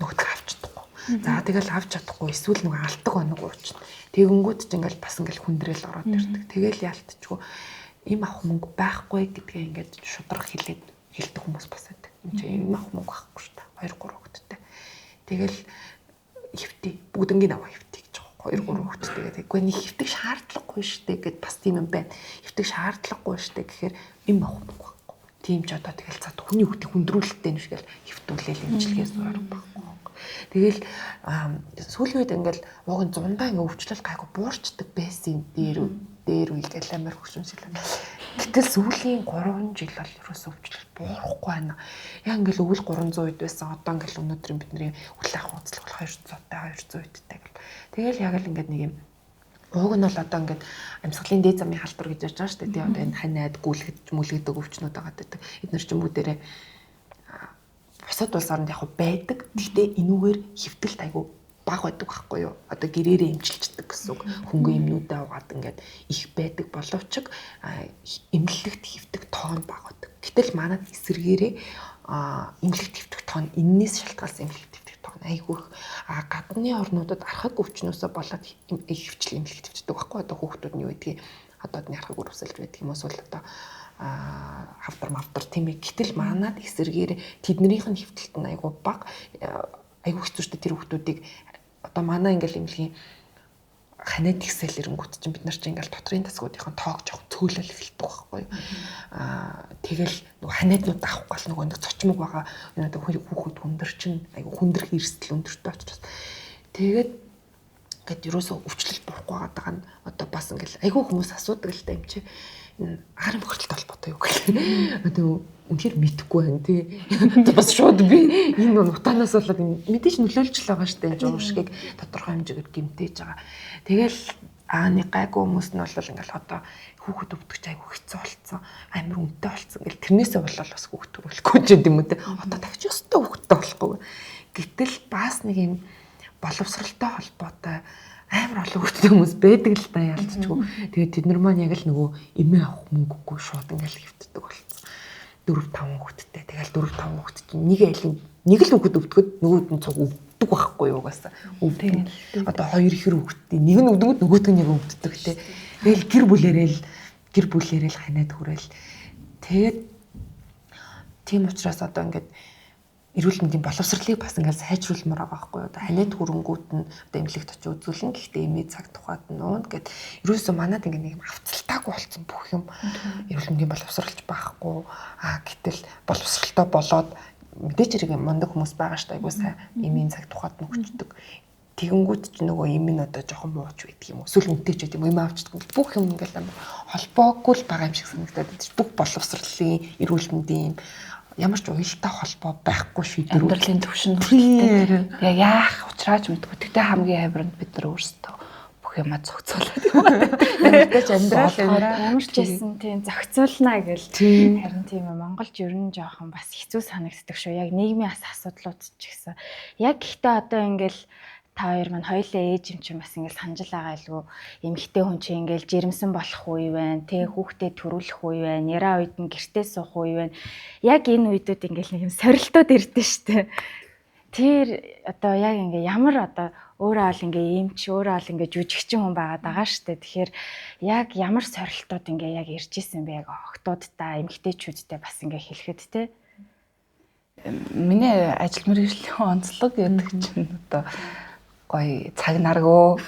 S2: нөгөөдгөө авчдаггүй. За тэгэл авч чадахгүй эсвэл нөгөө алтдаг оног уучна. Тэгэнгүүт ч ингээл бас ингээл хүндрээл ороод ирдэг. Тэгэл яалтчгүй им авах мөнгө байхгүй гэдгээ ингээд шудраг хэлдэг хүмүүс бас байдаг. Энд чинь им авах мөнгө байхгүй шүү дээ. 2 3 хүүхэдтэй. Тэгэл хөвтий бүгднгийн аваа хөвтий гэж байгаа. 2 3 хүүхэдтэй гэдэг. Гэхдээ нэг хөвтийг шаардлагагүй шүү дээ гэд бас тийм юм байна. Хөвтийг шаардлагагүй шүү дээ гэхээр им авах мөнгө байхгүй. Тийм ч одоо тэгэл цаад хүний хүүхдийг хүндрүүлэлттэй юм шиг л хөвтүүлээл имчилгээс орох байхгүй. Тэгэл сүүлийн үед ингээл уг нь зундаа ингээ өвчлөл гайгүй буурчдаг байсан дээр үйл амар хөшөмсөлөө. Гэтэл сүүлийн 3 жил бол ерөөсөө өвчлөл буурахгүй байна. Яг ингээл өвөл 300 үед байсан. Одоо ингээл өнөөдөр бидний үл ах үзлэг бол 200-тай 200 үедтэй гэл. Тэгэл яг л ингээд нэг юм уг нь бол одоо ингээд амьсгалын дээд замын халдвар гэж ярьж байгаа шүү дээ. Тэгээ одоо энэ ханаад мүлгэдэг өвчнүүд байгаа гэдэг. Эдгээр чинь бүгдээрээ бусад улс оронд яг байдаг. Гэхдээ энүүгээр хөвтөлт айгу бага байдаг байхгүй юу? Одоо гэрээрээ эмчилждэг гэсэн үг. Хөнгөн эмнүүдээ угаад ингээд их байдаг боловч эмнэлэгт хөвтөх тоон бага байдаг. Гэтэл манад эсэргээрээ эмнэлэгт хөвтөх тоон энээс шалтгаалсан эмнэлэгт хөвтөх тоон айгу их. Гадны орнуудад архаг өвчнөөсөө болоод хөвчлэн эмнэлэгт хөвтдөг байхгүй одоо хүүхдүүд нь юу гэдгийг одоодны архаг өрөвсөлж байдаг юм уу эсвэл одоо хавдар тийм ээ. Гэтэл манад эсэргээр тэднэрийнх нь хөвтөлт нь айгу бага айгу хэцүү шүү дээ тэр хүүхдүүдийг одоо манай ингээл эмнэлгийн ханаад ихсэл ирэнгүүт чинь бид нар чинь ингээл дотрын тасгуудынхаа тоог жоох цөөлөл эхэлдэг байхгүй юу. Тэгэл нөгөө ханааднууд авах гал нөгөө нэг цочмог байгаа хүүхэд хүндэр чинь айгу хүндрэх эрсдэл өндөртэй учраас тэгээд ингээд ерөөсөө өвчлөл буухгүй байгаа нь одоо бас ингээл айгу хүмүүс асуудаг л да юм чи арын бохирдолтой холбоотой юу гэх. Одоо үнэхээр мэдэхгүй байна тий. Бас шууд би энэ утаанаас болоод мэдээж нөлөөлж л байгаа шүү дээ. Энэ уушгийг тодорхой хэмжээгээр гэмтээж байгаа. Тэгэл ааны гайгүй хүмүүс нь бол ингээл одоо хүүхэд өвдөгч айгүй хэцүү болцсон. Амар үнэтэй болцсон. Ингээл тэрнээсээ болол бас хүүхэд төрүүлэхгүй ч юм уу тий. Одоо тавьж өстой хүүхэдтэй болохгүй. Гэтэл бас нэг юм боловсралтай холбоотой амар олон хүүхдтэй хүмүүс байдаг л да ялцчихгүй. Тэгээд тэд нар маань яг л нөгөө эмээ авах мөнгөгүй шууд ингээл хөвтдөг болсон. 4-5 хүүхдтэй. Тэгэл 4-5 хүүхд чинь нэг л хүүхэд өвдгöd нөгөөд нь цуг өвддөг байхгүй юу угаасаа. Өвддөг. Одоо 2 ихэр хүүхдтэй нэг нь өвдгöd нөгөөд нь яг өвддөг те. Тэгэл гэр бүлээрээ л ханаад хүрээл. Тэгээд тийм учраас одоо ингээд эрүүл мэндийн боловсролыг бас ингээд сайжруулмаар байгаа байхгүй юу. Одоо ханаад хөрөнгүүд нь одоо эмнэлэгт очиж үзүүлэн гэхдээ эмээ цаг тухайд нь нуунд гэд ерөөсөө манад ингээд нэг юм авцалтаагүй болсон бүх юм. Эрүүл мэндийн боловсролч байхгүй. Гэтэл боловсролтой болоод мэдээж хэрэг мундаг хүмүүс байгаа шүү дээ. Айгуу сайн эмийн цаг тухайд нь өгчдөг. Тэгэнгүүт ч нөгөө эм нь одоо жоохон мууч байдаг юм уу. Эсвэл үнтэй ч гэдэг юм эмээ авчдаг. Бүх юм ингээд холбоогүй л байгаа юм шиг санагдаад байна. Бүх боловсролын эрүүл мэндийн ямар ч уялдаа холбоо байхгүй шийдвэр
S1: амьдралын төвшин хүртэл яг яах учраач мэдгүй. Тэгтээ хамгийн амарнд бид нар өөрсдөө бүх юмаа зохицуулаад юм байна.
S4: Мэдээж амьдрал ямар ч гэсэн тийм зохицуулна гэл. Харин тийм Монголч ер нь жоохон бас хэцүү санагддаг шүү. Яг нийгмийн асуудлууд ч гэсэн. Яг гэхдээ одоо ингээл та хоёр маань хоёулаа ээж юм чинь бас ингээл санджил байгаа илгүй эмэгтэй хүн чинь ингээл жирэмсэн болох үе байна тэ хүүхдэд төрүүлэх үе байна яраа үед нь гэртээ суух үе байна яг энэ үедүүд ингээл нэг юм сорилтууд ирдэ штэ тэр одоо яг ингээ ямар одоо өөрөө ал ингээ эмч өөрөө ал ингээ жүжигчин хүн байгаад байгаа штэ тэгэхээр яг ямар сорилтууд ингээ яг ирж исэн бэ яг охтуудтай эмэгтэйчүүдтэй бас ингээ хэлэхэд тэ
S1: миний ажил мэргэжлийн онцлог гэдэг чинь одоо гоё цаг наргуу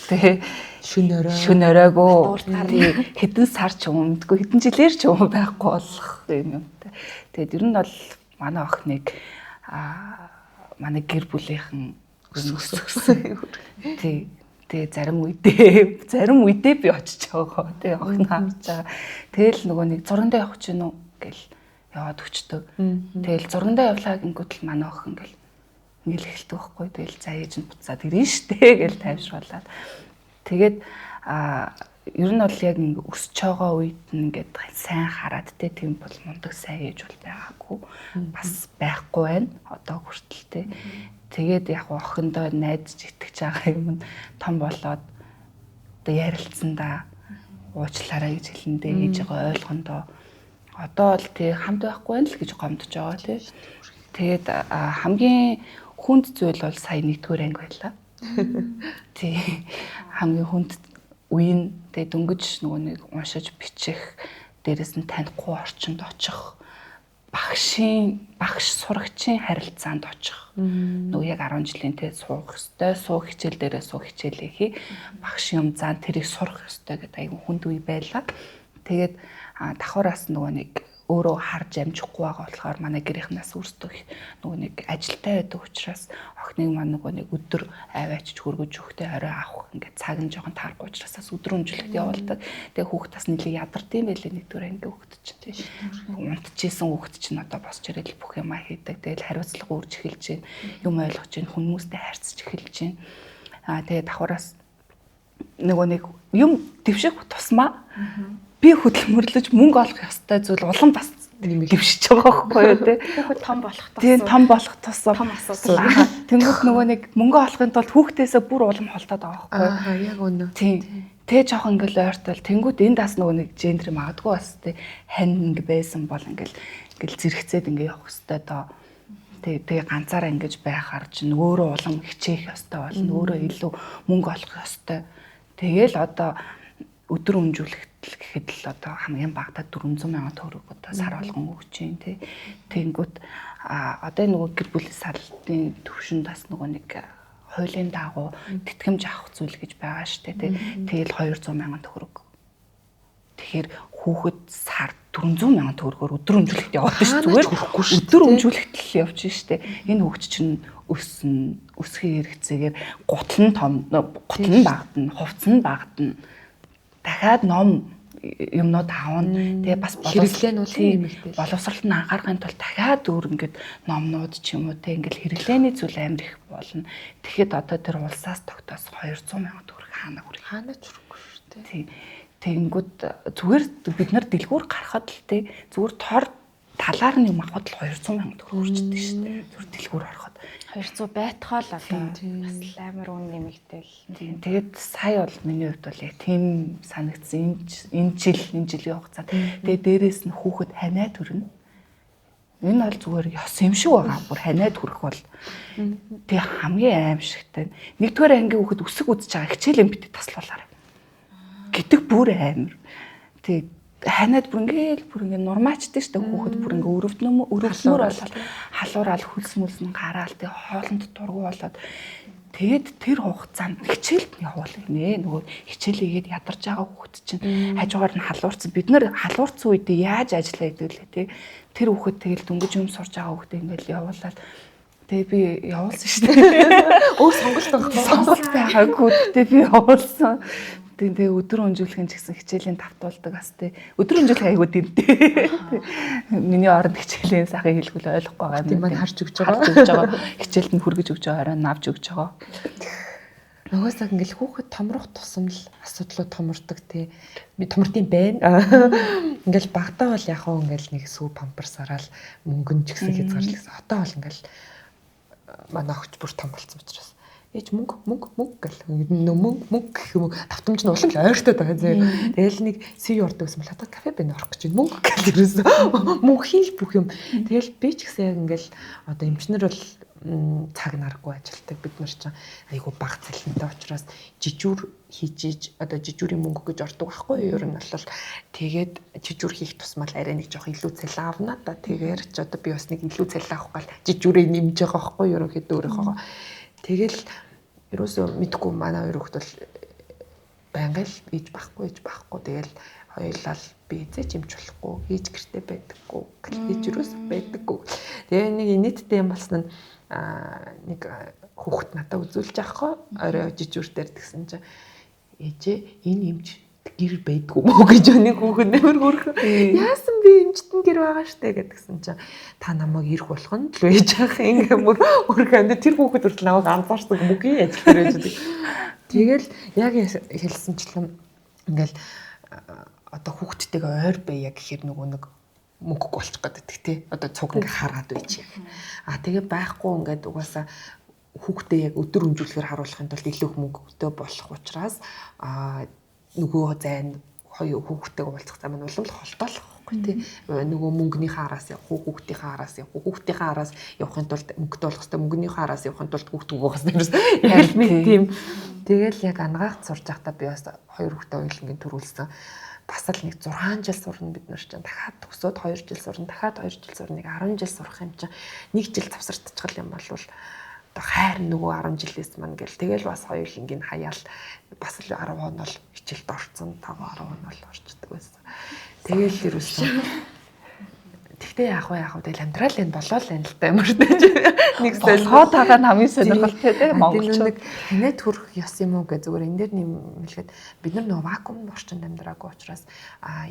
S1: тий шүн оройгоо хэдэн сар ч юм мэдгүй хэдэн жилээр ч юм байхгүй болох юм юмтай. Тэгээд ер нь бол манай охиныг манай гэр бүлийнхэн өсгсөн. Тий зарим үедээ би очиж байгаа. Тий охин авч байгаа. Тэгэл нөгөө нэг зургандаа явах гэж нү гэл яваад өчтөг. Тэгэл зургандаа явлаа гингүүт л манай охин гэл ингээл эхэлдэг байхгүй. Тэгэл за ээж нь буцаад ирнэ штэ гэж тайвшруулаад. Тэгээд ер нь бол яг өсөж байгаа үед нь ингээд сайн хараад тийм бол мундаг сайн ээж бол байгаагүй. Бас байхгүй байна. Одоо хүртэл те. Тэгээд яг охиндоо найдаж итгэж байгаа юм нь том болоод одоо ярилцсандаа уучлаарай гэж хэлэндээ ээж байгаа ойлгондоо одоо л тий хамт байхгүй байна л гэж гомдож байгаа тий. Тэгээд хамгийн хүнд зүйл бол сая 1-р анги байлаа. Тий. Хамгийн хүнд үе нь тэгээ дөнгөж нөгөө нэг уншиж бичих, дээрэс нь танихгүй орчинд очих, багш сурагчийн харилцаанд очих. Нөгөө яг 10 жилийн тэ суух ёстой, суух хичээл дээрээ суух хичээлээ хий. Багш юм заан тэрийг сурах ёстой гэдэг аюу хүнд үе байлаа. Тэгээд давхараас нөгөө нэг өөрөө харж амжихгүй байгаа болохоор манай гэрийнхнээс өөрсдөө нөгөө нэг ажилтай байдаг учраас охиныг маань нөгөө нэг өдөр аваачиж хөргөж өгтөө орой авах ингээд цаг нь жоохон таарахгүй учраас өдөр өнжлөхд явуулдаг. Тэгээ хүүхдээс нэлээ ядардсан байлээ 1-р анги хүүхд чинь тийм. Унтчихсэн хүүхд чинь одоо босч ирээд л бүх юмаа хийдэг. Тэгэл хариуцлага үрж эхэлж байна. Юм ойлгож байна. Хүмүүстэй харьцаж эхэлж байна. Тэгээ давхараас нөгөө нэг юм дэвших тусмаа би хөдөлмөрлөж мөнгө олох ёстой зүйл улам бас дэвшиж байгаа байхгүй юу те.
S4: Хүүхэд том болох тусам.
S1: Тийм том болох тусам.
S4: Том асуудал.
S1: Тэнгүүд нөгөө нэг мөнгө олохын тулд хүүхдээсээ бүр улам холдоод байгаа байхгүй юу.
S2: Яг үнэ.
S1: Тийм. Тэ жоохон ингээл ойртол тэнгүүд энэ дас нөгөө нэг гендер магадгүй бас те хань ингэ байсан бол ингээл зэрэгцээд ингэ явах ёстой доо. Тэгээ ганцаараа ингэж байхаар чинь өөрөө улам хичээх ёстой болно. Өөрөө илүү мөнгө олох ёстой. Тэгээл одоо өдөр өмжүүлэх гэхэд л одоо хамгийн багадаа 400,000 төгрөг одоо сар болгон өгч юм тий. Тэнгүүт одоо нөгөө гэр бүлийн сарлтын төвшөнд бас нөгөө нэг хуулийн дагуу тэтгэмж авах зүйл гэж байгаа шүү дээ тий. Тэгэл 200,000 төгрөг. Тэгэхээр хүүхэд сар 400,000 төгрөгөөр өдөр өмжүүлэхэд яваад шүү зүгээр. Өдөр өмжүүлэхэд л явж штэ. Энэ хүүхд чинь өсөхийн хэрэгцээгээр гутал нь том, гутал нь багадна, хувцс нь багадна. Дахиад ном юмнууд аавна. Тэгээ бас
S2: хэрэглээ нь бол
S1: боловсролд нь анхаарахын тулд дахиад өөр ингээд номнууд ч юм уу те ингээд хэрэглээний зүйл амар их болно. Тэгэхэд одоо тэр улсаас тогтоос 200,000 төгрөг хаана хүрэх?
S2: Хаана ч хүрэхгүй шүү дээ.
S1: Тий. Тэнгүүд зүгээр бид нар дэлгүүр гарахад л те зүгээр тор талаар нь юм авахд л 200,000 төгрөг хүрчдэг шүү дээ. Зүгээр дэлгүүр ороход
S4: 200 байтхаа л одоо бас амар үн нэмэгдээл.
S1: Тийм. Тэгээд сая бол миний хувьд бол яг тийм санагдсан энэ жилийн хугацаанд. Тэгээд дээрээс нь хүүхэд ханаа төрнө. Энэ бол зүгээр ёс юм шиг байгаа. Бүр ханаа төрөх бол тэг хамгийн аимшигтай. 1-р ангийн хүүхэд өсөг үзэж байгаа хичээлэн битээ таслуулаарай. Гэдэг бүр амар. Тэг ханаад бүр ингээ нурмаачдаг шүү дээ хүүхэд бүр ингээ өрөвдмөр болоод халуурал хөлс мөлс нь гараал тэг хоолнд дургу болоод тэгэд тэр хугацаанд хичээлд нь явуул гинэ нөгөө хичээлээгээд ядарч байгаа хүүхэд чинь хажуугаар нь халуурсан бид нар халуурсан үедээ яаж ажиллаа гэдэг лээ тэг тэр хүүхэд тэгэл дөнгөж юм сурж байгаа хүүхдээ ингээл явуулаад тэгээ би явуулсан шүү дээ өөр сонголт байгаагүй тэгээ би явуулсан. Тэгээ өдөр өнжүүлэхин ч гэсэн хичээлийн давтуулдаг бас тий. Өдөр өнжүүлэх айгуу дэмтэй. Миний оронд хичээлийн сайхан хэлгүүл ойлгохгүй байгаа юм.
S2: Тийм маань харж өгч байгаа.
S1: Хичээлд нь хүргэж өгч байгаа, орой навж өгч байгаа.
S2: Нөгөөсөө ингээл хүүхэд томрох тусам л асуудлууд томордог тий. Би томрдсон байна. Ингээл багтаа бол яг хөө ингээл нэг сүү памперс араал мөнгөн ч гэсэн хязгаарлагдсан. Одоо бол ингээл манай охич бүр том болсон учраас ээж мөнгө гэл мөнгө гэх юм уу давтамж нь улам л ойртоод байгаа зэ. Тэгэл нэг сий ордог гэсэн бол хата кафе бэн орох гэж мөнгө гэл ерөөсөө мөнхийн л бүх юм. Тэгэл би ч гэсэн яг ингээл одоо эмчнэр бол цаг наргүй ажилтдаг бид нар ч айгу баг цалинтай учраас жижүүр хийж одоо жижүүрийн мөнгө гэж ордог байхгүй юу? Ер нь бол тэгээд жижүүр хийх тусмал арай нэг жоох илүү цалин авна да. Тэгээд ч одоо би бас нэг илүү цалин авах гал жижүүрээ нэмж байгаа байхгүй юу? Ерөнхийдөө өөрийнхөө тэгэл ерөөсөө мэдгүй манай хоёр хүүхд бол байнга л ээж байхгүй тэгэл хоёулаа л би эзэж юмч болохгүй ээж гэртээ байдаггүй ээж ерөөсөө байдаггүй. Тэгээ нэг нийтдээ юм болсон нь нэг хүүхд надад үзүүлж авахгүй орой жижүүр дээр тэгсэн чинь ээжээ энэ юмч гэр байдгүй мó гэж нэг хүүхэд нэмэр хөрх. Яасан би эмчтэн гэр байгаа штэ гэдгсэн чинь та намайг ирэх болгоно л байж ах ингээ бүр өөрхөнд тэр хүүхэд хүртэл намайг анзаарсан мөгийн ажил дээр байж байгаа. Тэгэл яг хэлсэнчлэн ингээл одоо хүүхдтэйгээ ойр байя гэхээр нөгөө нэг мөнгө болчих гээд байдаг тий. Одоо цуг ингээ хараад байж. Тэгээ байхгүй ингээд угаасаа хүүхдээ яг өдөр өмжүүлэхээр харуулахын тулд илүү их мөнгөтэй болох учраас нөгөө зайн хоёр хүүхдтэйгээ уулзах зам нь улам л холтоолох байхгүй тий. Нөгөө мөнгөнийхээ араас явах уу, хүүхдийнхээ араас явах уу, хүүхдийнхээ араас явахын тулд мөнгөтэй болох хэрэгтэй, мөнгөнийхээ араас явахын тулд хүүхд өгөх хэрэгтэй. Яг тийм. Тэгэл яг ангаахт сурж байхдаа би бас 2 хүүхдээ хоёулангийн төрүүлсэн. Бас л нэг 6 жил сурна бид нар чинь дахиад төгсөөд 2 жил сурна, дахиад 2 жил сурна, нэг 10 жил сурах юм чинь 1 жил завсартчихл юм бол хайр нөгөө 10 жилээс маань гэл тэгэл бас хоёулангийн хаяал бас л 10 он бол хичээлд орцсон, 5 10 он бол орчдөг байсан. Тэгэл ерөөсөн. Тэгтээ яах вэ тэгэл амьдрал энэ болоод байна л да юм шүү дээ. Нэг солихоо тагаа хамгийн сонирхолтой тийм монголчууд хинээд хүрх ёс юм уу гэж зүгээр энэ дээр нэмэлгээд бид нар нөгөө вакуум орчинд амьдраагүй учраас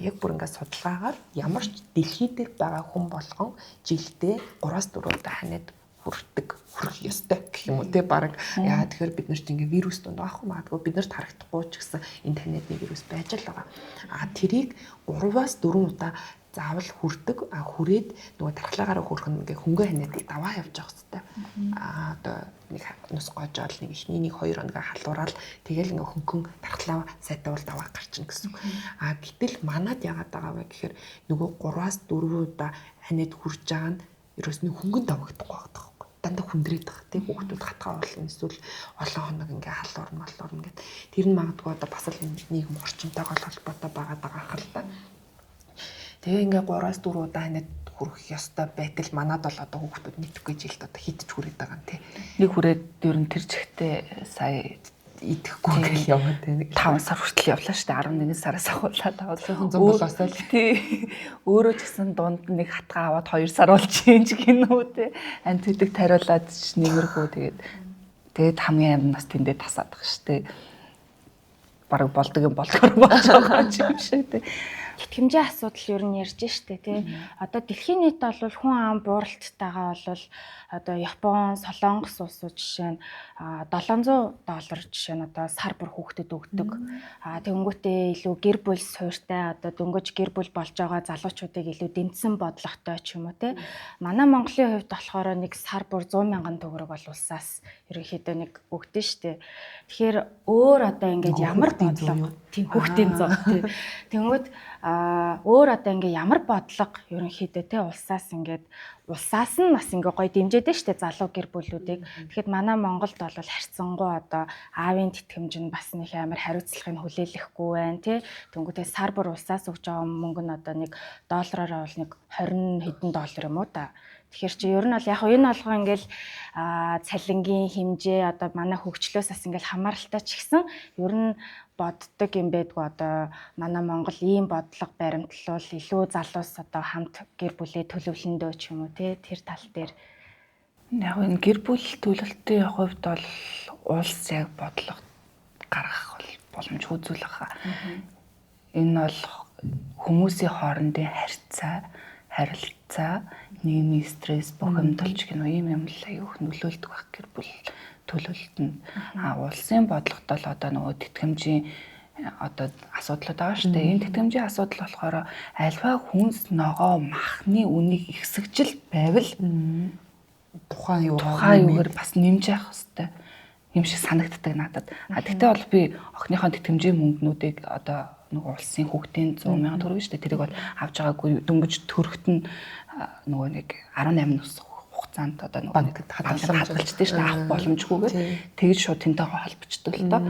S2: яг бүр ингээд судалгаагаар ямар ч дэлхий дээр байгаа хүн болгон жилдээ 3-4 удаа ханаад хүрх ёстой гэх юм уу те баг яа тэгэхээр бид нар ч ингээ вирус донд авах магадгүй бид нарт харагдахгүй ч гэсэн энэ таниадны вирус байж л байгаа. Тэрийг 3-4 удаа заавал хүрдэг хүрээд нөгөө тархлагаараа хүрэх нь ингээ хөнгөө ханиадыг даваа явж явах хэрэгтэй. Одоо нэг нус гожоол нэг ихний нэг 2 хоног халуураал тэгэл ингээ хөнгөн тархлаа сайтавал даваа гарчна гэсэн. Гэтэл манад яагаад байгаа вэ гэхээр нөгөө 3-4 удаа ханиад хүрж байгаа нь ерөөс нь хөнгөн давагдахгүй байгаа. Дандаа хүндрээд байгаа тийм хүүхдүүд хатгаа болно эсвэл олон хоног ингээ халуурн ингээд тэр нь магадгүй одоо бас л нийгэм орчинтойгоо холбоотой байгаа хэл та. Тэгээ ингээ 3-4 удаа ханаад хүрэх ёстой байтал манад бол одоо хүүхдүүд мэдхгүй жилд одоо хитж хүрээд байгаа юм тий. Нэг хүрээд ер нь тэр жигтэй сая идэхгүй гэл яваад байна. 5 сар хүртэл явлаа шүү дээ. 11 сараас ахуулаад аваад 100 болоосоо л тий. Өөрөө ч гэсэн дунд нэг хатгаа аваад 2 сар болж чинь гинүү тий. Амт төдөг тариулаад нэмэрхүү тэгээд хамгийн амин нас тэндээ тасаад байгаа шүү дээ. Бараг болдог юм болгоор болж байгаа юм шиг тий.
S4: Тэтгэмжийн асуудал ер нь ярьж штэ тий. Одоо дэлхийн нийт бол хүн ам бууралттайгаа бол одоо Япон, Солонгос улсууд жишээ нь $700 жишээ нь одоо сар бүр хүүхдэд өгдөг. Тэнгүүтээ илүү гэр бүл суурьтай одоо дөнгөж гэр бүл болж байгаа залуучуудыг илүү дэмжсэн бодлоготой ч юм уу тий. Манай Монголын хувьд болохоор нэг сар бүр 100,000 төгрөг бол улсаас ерөнхийдөө нэг өгдөн штэ. Тэгэхээр өөр одоо ингээд ямар бодлого тийм хүүхдийн зов тий. Тэнгүүд өөр одоо ингээ ямар бодлого ерөнхийдөө те улсаас нь бас ингээ гоё дэмжээд штэ залуу гэр бүлүүдийг. Тэгэхэд манай Монголд бол харьцангуй одоо аавын тэтгэмж нь бас нэг амар хариуцлагыг хүлээлгэхгүй байна тий. Тэнгүүтээ сар бүр улсаас өгж байгаа мөнгө нь одоо нэг доллараар бол нэг 20 хэдэн доллар юм уу та. Тэгэхээр чи ер нь бол яг энэ болгоо ингээл цалингийн хэмжээ одоо манай хөгжлөөс бас ингээл хамааралтай ч гэсэн ер нь боддог юм байдгүй одоо манай Монгол ийм бодлого баримтлал илүү залуус одоо хамт гэр бүлээ төлөвлөндөө ч юм уу тий тэр тал дээр яг энэ гэр бүл төлөвлөлтийн хувьд бол улс яг бодлого гаргах бол боломжгүй зүйл хаа. Энэ бол хүмүүсийн хоорондын харилцаа, нийгмийн стресс, бухимдалч гэнэ ийм юм л аюух нөлөөлдөг байх гэр бүл төлөвлөлтөнд. Улсын бодлогот л одоо нөгөө тэтгэмжийн одоо асуудлууд байгаа шүү дээ. Энэ тэтгэмжийн асуудал болохоор альва хүнс ногоо махны үнийг ихсэгжил байвал тухайн юугаар бас нэмж явах хэрэгтэй юм шиг санагддаг надад. Тэгтээ бол би охиныхоо тэтгэмжийн мөнгнүүдийг одоо нөгөө улсын хүүхдийн 100,000 төгрөг шүү дээ. Тэрийг бол авч байгаагүй дөнгөж төрөхт нь нөгөө нэг 18 нас хугацаанд одоо нөгөө хадгалжтэй шүү дээ. Авах боломжгүйгээр тэгж шууд тэнтэйгээ холбогддог л доо.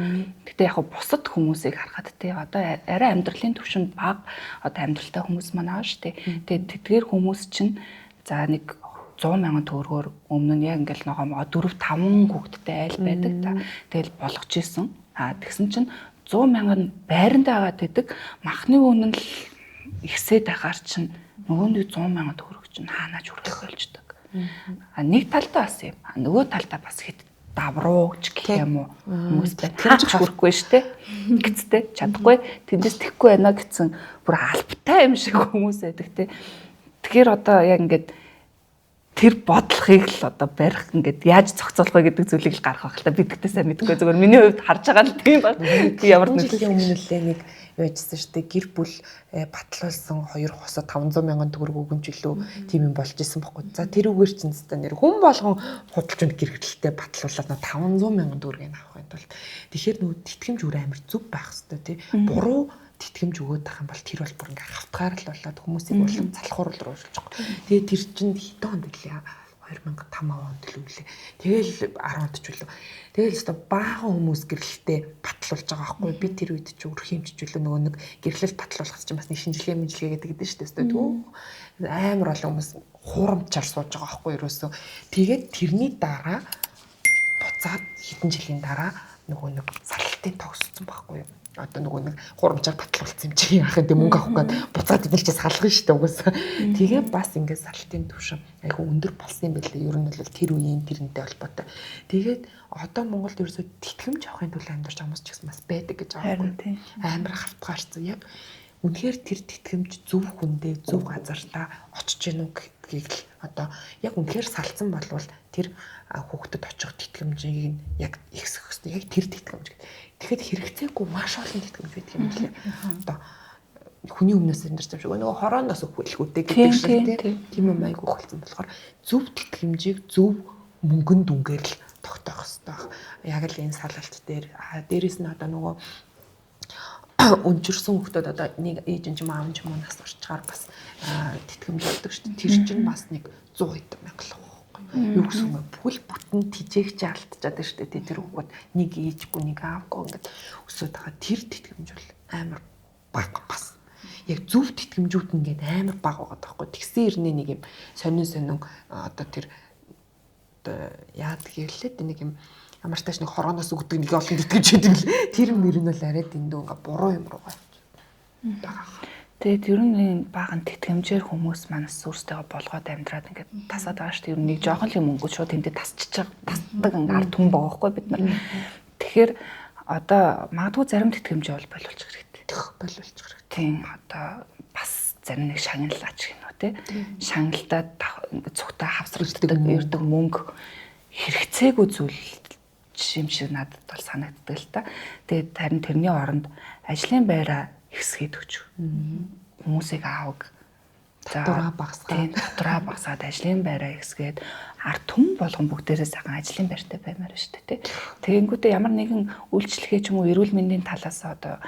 S4: Гэтэ яг бусад хүмүүсийг харахад тий одоо арай амьдралын түвшинд бага одоо амьдралтай хүмүүс маань аа шүү дээ. Тэгээд тэдгээр хүмүүс чинь за нэг 100,000 төгрөгөөр өмнө нь яг ингээл ногоо 4-5 хүүхэдтэй айл байдаг та. Тэгэл болгож исэн. Тэгсэн чинь 100,000 байранд агаад байдаг махны үнэ л ихсээд байгаа чинь нөгөө нэг 100,000 төгрөг чинь хаанаач хүрэх болждаг. Нэг талдаа бас юм. Нөгөө талдаа бас хэд даврууч гэх юм уу хүмүүс тэтгэж хүрэхгүй штэ. Гэцтэй чадахгүй тэндээс тэхгүй байна гэсэн бүр албатай юм шиг хүмүүс байдаг те. Тэгэхээр одоо яг ингээд тэр бодлогыг л одоо барих ингээд яаж зохицуулах вэ гэдэг зүйлийг л гаргах байх л та бид гэдэгтэй сайн мэдэхгүй зүгээр миний хувьд харж байгаа л тийм баг. Би ямар нэгэн өмнөлөө нэг яжсан шүү дээ гэр бүл батлуулсан 2 хосоо 500,000 төгрөг өгөмж илүү тийм юм болж исэн баггүй. За тэрүүгээр чинь хэвээр нэр хүн болгон худалчинд гэргэлтэй батлуулаад 500,000 төгрөгийг авах юм бол тэгэхээр нөгөө тэтгэмж үр амар зүв байх хэвээр тий. Буруу
S2: тэтгэмж өгөөд байх юм бол тэр бол бүр ингээ хавтгаар л болоод хүмүүсийг улам залхуур руу оруулж байгаа. Тэгээ тэр чинь хэдэн онд гэлээ 2005 онд л үлээ. Тэгэл 10 онд ч үлээ. Тэгэл өстө баахан хүмүүс гэрлэлтэй батлуулж байгаа байхгүй. Би тэр үед чи өрх хэмжижүүлээ нөгөө нэг гэрлэлт батлуулах чинь бас нэг шинжилгээ гэдэг дээ шүү дээ. Тэгвэл амар олон хүмүүс хуурамчаар сууж байгаа байхгүй ерөөсөө. Тэгээд тэрний дараа буцаад хэдэн жилийн дараа нөгөө нэг сарлалтын тогссон байхгүй юу? Одоо нөгөө нэг хурамчаар батлуулсан юм чи яах вэ мөнгө авах гээд буцаад идэл чи салгана шүү дээ угаасаа. Тэгээ бас ингээд сарлалтын түвшин айгу өндөр болсон юм байлээ. Ер нь бол тэр үеийн тэрнтэй холбоотой. Тэгээд одоо Монголд ерөөсөө тэтгэмж авахын тулд амьдарч байгаа хүмүүс ч гэсэн бас байдаг гэж байгаа юм. Амар хавтгаарцсан яг үнэхээр тэр тэтгэмж зөв хүндээ зөв газартаа очиж гэнэ гэдгийг л одоо яг үнэхээр салцсан болвол тэр хүүхдэд очих тэтгэмжийг яг ихсэх хэрэгтэй. Яг тэр тэтгэмж. Тэгэхэд хэрэгцээгүй маш олон тэтгэмж байдаг юм лээ. Одоо хүний өмнөөс амьдарч байгаа шүү. Нөгөө хорооноос өгүүлэхүүдээ гэдэг шиг тийм юм айгу болсон болохоор зөв тэтгэмжийг зөв мөнгөнд дүнгээр л тогтоох хэрэгтэй. Яг л энэ салалт дээр дээрэс нь одоо нөгөө өнчөрсөн хүүхдүүд одоо нэг ээж нь ч аав нь ч нас орчгаар бас тэтгэмж авдаг шүү дээ. Тэр чинь бас нэг 100 хэдэн мянга л байна. Юу гэсэн юм бэ? Бүхэл бүтэн тижээгч алдчихад байна шүү дээ. Тэр хүүхд нэг ээжгүй нэг аавгүй ингээд өсөд байгаа. Тэр тэтгэмж бол амар бага бас. Яг зөв тэтгэмжүүд ингээд амар бага байгаа байхгүй. Тэгсэн ирнэ нэг юм сонин одоо тэр яад гэлээ нэг юм ямар ч тааш нэг хорооноос өгдөг нэг олон тэтгэмж байдаг л тэр мөр нь бол арай дэндүү ингээ буруу юм руу байгаа. Тэгээд ер нь баган тэтгэмжээр хүмүүс манаас өөрсдөө болгоод амьдраад ингээ тасаад байгаа шүү дээ. Ер нь нэг жоохон л юм өнгө шууд тэндээ тасдаг ингээ ард түмэн байгаа байхгүй бид нар. Тэгэхээр одоо магадгүй зарим тэтгэмж бол боловч хэрэгтэй. Боловч хэрэгтэй. Тийм одоо бас зарим нэг шагналаач гэнэ үү те. Шагналдаад ингээ цугтаа хавсралдаг ердөг мөнгө хэрэгцээгүй зүйл юм шиг надад бол санагддаг л та. Тэгээд харин тэрний оронд ажлын байраа ихсгээд өгч. Хүмүүсийг аавг дотроо багсгаад ажлын байраа ихсгээд ард түмэн болгон бүгдээрээ сайхан ажлын байртай баймаар шүү дээ. Тэгэнгүүтээ ямар нэгэн үйлчлэгээ ч юм уу эрүүл мэндийн талаас одоо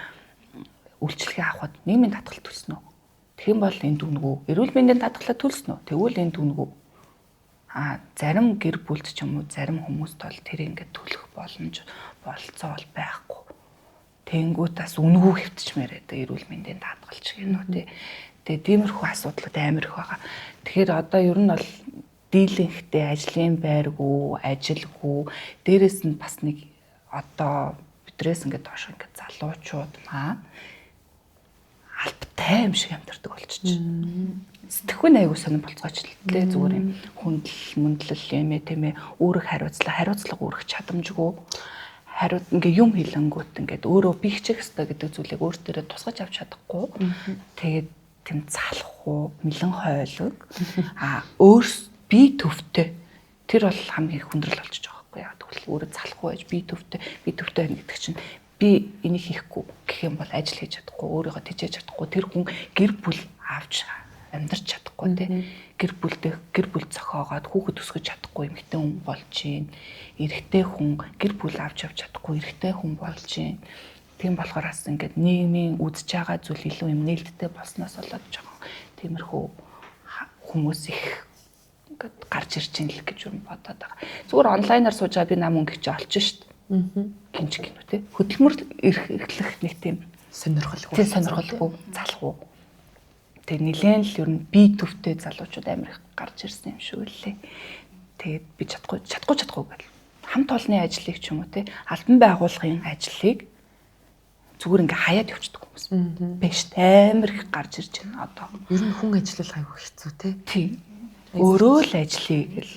S2: үйлчлэгээ авахд нийгмийн татгалт төлсөн үү? Тэгэх юм бол энэ дүнгүү эрүүл мэндийн татгалт төлсөн үү? Тэгвэл энэ дүнгүү зарим гэр бүлд ч юм уу зарим хүмүүст бол тэр ингээд төлөх боломж болцоо бол байхгүй. Тэнгүүт бас үнгүү хэвтчмээр байдаг эрүүл мэндийн даатгалч гэнэ үү те. Тэгээ тиймэрхүү асуудлууд амар их байгаа. Тэгэхээр одоо ер нь бол дийлэнхтэй ажлын байргүй, ажилгүй, дээрэс нь бас нэг одоо бидрээс ингээд доош ингээд залуучууд маань албатай юм шиг амьдардаг болчихж байна. Сэтгэхүйн аягүй сонирн болцооч л тээ зүгээр юм мөндлөл юм тийм ээ өөрөг хариуцлага өөрөх чадамжгүй хариуд ингээ юм хэлэнгүүт ингээд өөрөө би хичих хэвээр гэдэг зүйлийг өөртөө тусгаж авч чадахгүй тэгээд тийм залахгүй нэлен хойлог өөрс би төвтэй тэр бол хамгийн хүндрэл болчих жоохгүй яа тэгвэл өөрөө залахгүй байж би төвтэй байна гэдэг чинь би энийг хийхгүй гэх юм бол ажил хийж чадахгүй өөрийгөө тэжээж чадахгүй тэр хүн гэр бүл авч амьдарч чадахгүй тий гэр бүл зохиогоод хүүхэд өсгөж чадахгүй эмэгтэй хүн болж гин эрэгтэй хүн гэр бүл авч явж чадахгүй эрэгтэй хүн болж гин тийм болохоор бас ингээд нийгмийн үзэж байгаа зүйл илүү юм нээлттэй болсноос болоод жоохон тиймэрхүү хүмүүс их ингээд гарч ирж ийн л гэж юм бодоод байгаа зүгээр онлайнаар сууж байгаа би нам өнгө чи олчих шүү дээ гинж гинүү тий хөдөлмөр эрхлэх нэг тийм сонирхолгүй залхуу тэг нилээн л ер нь би төвтэй залуучууд амар их гарч ирсэн юм шиг үлээ. Тэгээд би чадахгүй гэл хамт олонны ажлыг ч юм уу те албан байгууллагын ажлыг зүгээр ингээ хаяад явчихдаг хүмүүс. Биш амар их гарч ирж байна одоо. Ер нь хүн ажиллах аюу хэцүү те. Тийм. Өөрөө л ажлыг л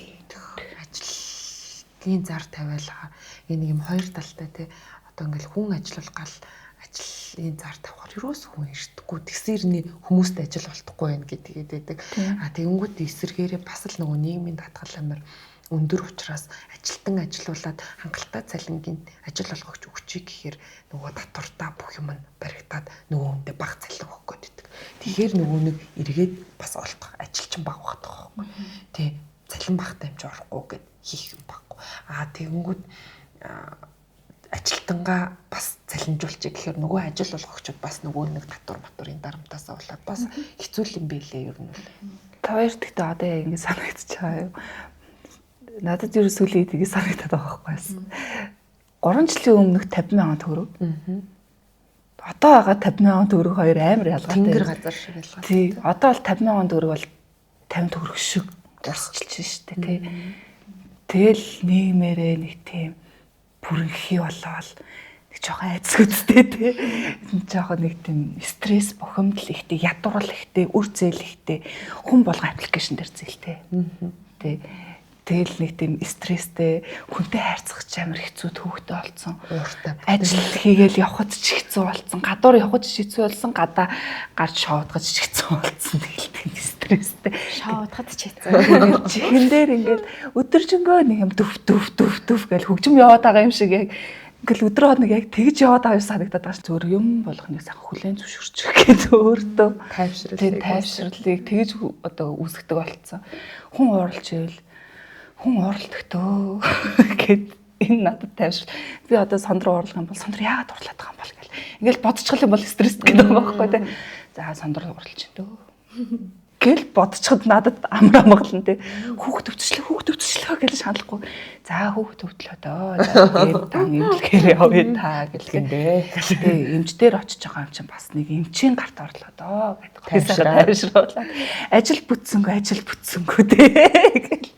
S2: ажлын зар тавиалгаа энэ юм хоёр талтай те одоо ингээл хүн ажиллах ажлын зар тавихаар юус хүн ирдэггүй тэгсэрний хүмүүст ажил олдохгүй байх гэдгээд байдаг. Тэгэнгүүт эсэргээрээ бас л нөгөө нийгмийн татгал амар өндөр учраас ажилтан ажилуулад хангалттай цалингийн ажил олгогч өгчий гэхээр нөгөө татвартаа бүх юм нь баригдаад нөгөө хүндээ бага цалин өгөх гээд байдаг. Тэгэхээр нөгөө нэг эргээд бас олдох ажилчин баг багтах байхгүй. Тэ цалин багтай юм чи орохгүй гэд хийх юм баггүй. Тэгэнгүүт ажилтангаа бас солимжуулчих гэхээр нөгөө ажил олгогчд бас нөгөө нэг татвар матурын дарамтаасаа болоод бас хэцүү юм байлээ ер нь.
S1: Та хоёр гэхдээ одоо яг ингэ санагдчих байгаа юу? Надад юу сүүлийн тийг санагдаад байгаа байхгүй юу? 3 жилийн өмнөх 50,000 төгрөг. Одоо байгаа 50,000 төгрөг хоёр амар ялгаатай.
S2: Тэнгэр газар шиг ялгаатай.
S1: Тий. Одоо бол 50,000 төгрөг бол 50 төгрөг шиг дурсчилж штэ тий. Тэгэл нийгмээрээ нэг тийм бүрэнхий болоод нэг жоохон айцгүйтэй тий. Жоохон нэг тийм стресс бухимдал ихтэй, ядуурл ихтэй, үр зээл ихтэй хүн болгон аппликейшн дээр зээлтэй. Тий. Тэгэл нэг тийм стресстэй, хүнтэй харьцах ч амар хэцүү төвхтэй болсон. Ажил хийгээл явхад ч хэцүү болсон. Гадуур явхад ч хэцүү болсон. Гадаа гарч шоудгаж ч хэцүү болсон. Тэгэл тийм стресстэй.
S4: Шоудгад ч хэцүү.
S1: Чихэн дээр ингээд өдөржингөө нэг юм дүв гэж хөгжим яваад байгаа юм шиг яг ингээл өдрөө нэг яг тэгж яваад байгаа юм санагдаад байгаа ш. Зөв юм болгоныг сайхан хүлээн зөвшөөрчих гэдэг өөртөө тайвшруулыг тэгж одоо үүсгдэг болцсон. Хүн ууралж ивэл хүн уралдагтөө гэд энэ надад тайвшрал. Би одоо сондроо урлах юм бол сондор яагаад урлаад байгаа юм бол гэл. Ингээл бодчих юм бол стресс гэдэг юм байхгүй тий. За сондор урлж дөө. Гэл бодчиход надад амраа моглон тий. Хүүхд өвчлөө гэж шаналхгүй. За хүүхд өвдлөө дөө. Тэгээд тань имлэхээр явъя та гэлгээ. Тий эмчдэр очиж байгаа юм чинь бас нэг эмчийн гарт орлоо дөө гэдэг. Тайвшруулаад. Ажил бүтсэнгөө тий.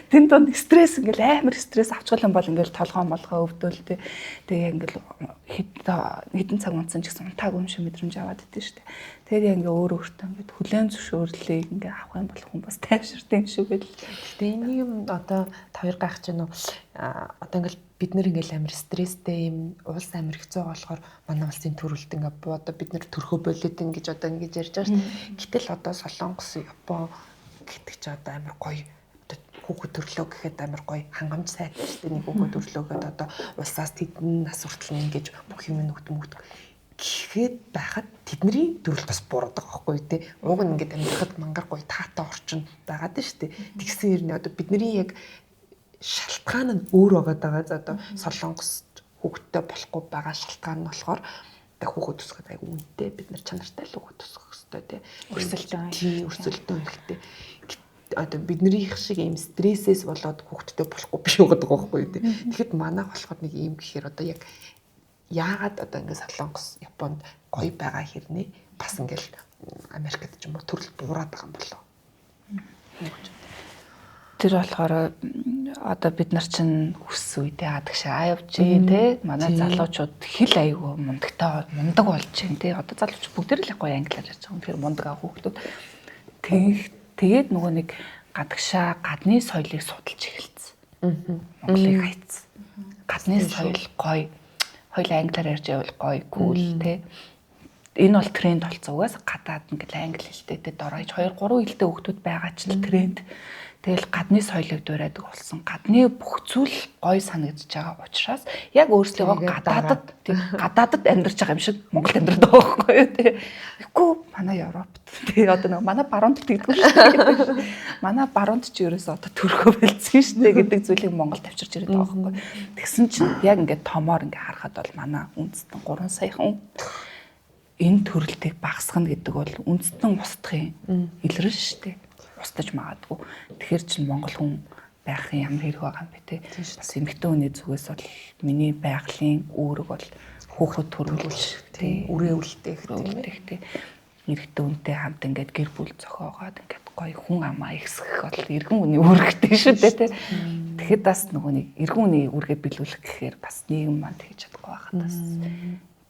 S1: Тэн донд стресс ингээл амар стресс авчихсан юм бол ингээл толгоо молгоо өвдөөлтэй. Тэгээ ингээл хэдэн цаг унтсан ч гэсэн унтаагүй юм шиг мэдрэмж аваад идэв штэ. Тэгээ ингээ өөр өөртөө ингээд хүлэн зөвшөөрлийг ингээ авах юм бол хүн бас тайвширтай юм шиг байл.
S2: Тэгээ энийг юм одоо тавир гайх ч юм уу одоо ингээл бид нэр ингээл амар стресстэй юм улс амар хэцүү болохоор манай улсын төрөлт ингээ одоо бид нэр төрхөө болоод ингэж одоо ингэж ярьж байгаа штэ. Гэтэл одоо Солонгос, Япон гэдэг чи одоо амар гоё хүүхэд төрлөө гэхэд амар гоё хангамж сайтай шүү дээ. Нэг хүүхэд төрлөө гэхэд одоо улсаас тэдэн нас хүртэл ингэж бүх юм нүгтмүгт гэхэд байхад тэдний төрөл бас буруу байгаа байхгүй тий. Уг нь ингэж амьдрахад мангар гоё таатай орчин байгаад нь шүү дээ. Тэгсэн хэрнээ одоо бидний яг шалтгаан нь өөр байгаа. За одоо Солонгост хүүхэдтэй болохгүй байгаа шалтгаан нь болохоор хүүхэд төсөхөд айгүй үнэтэй бид нар чанартай л хүүхэд төсөх хэрэгтэй тий. Өрсөлдөөн хэрэгтэй. Одоо биднийх шиг ийм стрессээс болоод хүүхдтэй болохгүй биш байгаа байхгүй тий. Тэгэхэд манайх болохоор нэг ийм гэхээр одоо яг яагаад одоо ингэ Солонгос, Японд гоё байгаа хэрнээ бас ингээл Америкт ч юм уу төрөл буураад байгаа юм болоо.
S1: Тэр болохоор одоо бид нар чинь хүс үедээ гадагшаа явж тий. Манай залуучууд хэл аягүй мундаг болж байна тий. Одоо залууч бүгд л гоё англиар ярьж байгаа юм. Тэр мундаг хүүхдүүд тэгээд нөгөө нэг гадагшаа гадны соёлыг судалж эхэлсэн. Монголыг хайцсан. Гадны соёл гоё. Хоёул англиар ярьж байвал гоё, cool тий. Энэ бол тренд болсон. Угаас гадаад ингээл англи хэлтэй доройж 2-3 хэлтэй хүүхдүүд байгаа ч л тренд. Тэгэл гадны соёлыг дуурайдаг болсон. Гадны бүх зүйл гоё санагдаж байгаа учраас яг өөрсдөө гадаадад амьдарч байгаа юм шиг Монголд амьдардаг байхгүй юу тий. Үгүй манай Европт тий одоо нэг манай баруунд тэгдэг шүү дээ. Манай баруунд ч ерөөсөө одоо төрхөө бэлдсэн шүү дээ гэдэг зүйлийг Монголд авчирч ирээд байгаа байхгүй. Тэгсэн чинь яг ингээд томоор ингээд харахад бол манай үндэстэн 3 саяхан энэ төрөлтийг багасгах гэдэг бол үндэстэн устдахын илрэн шүү дээ. Устдаж магадгүй. Тэгэхээр чинь Монгол хүн байхын ямар хэрэг байгаа юм бэ те. Бас эмэгтэй хүний зүгээс бол миний байгалийн үүрэг бол хүүхэд төрүүлж те үрээвэлтэй те. Эрэгтэй хүнтэй хамт ингээд гэр бүл зохиогоод ингээд гоё хүн амаа ихсгэх бол эргэн хүний үүрэгтэй шүү дээ те. Тэгэхэд бас нөгөө нэг эргэн хүний үүргээ биелүүлэх гэхээр бас нийгэм маань тэгж чадахгүй байхад бас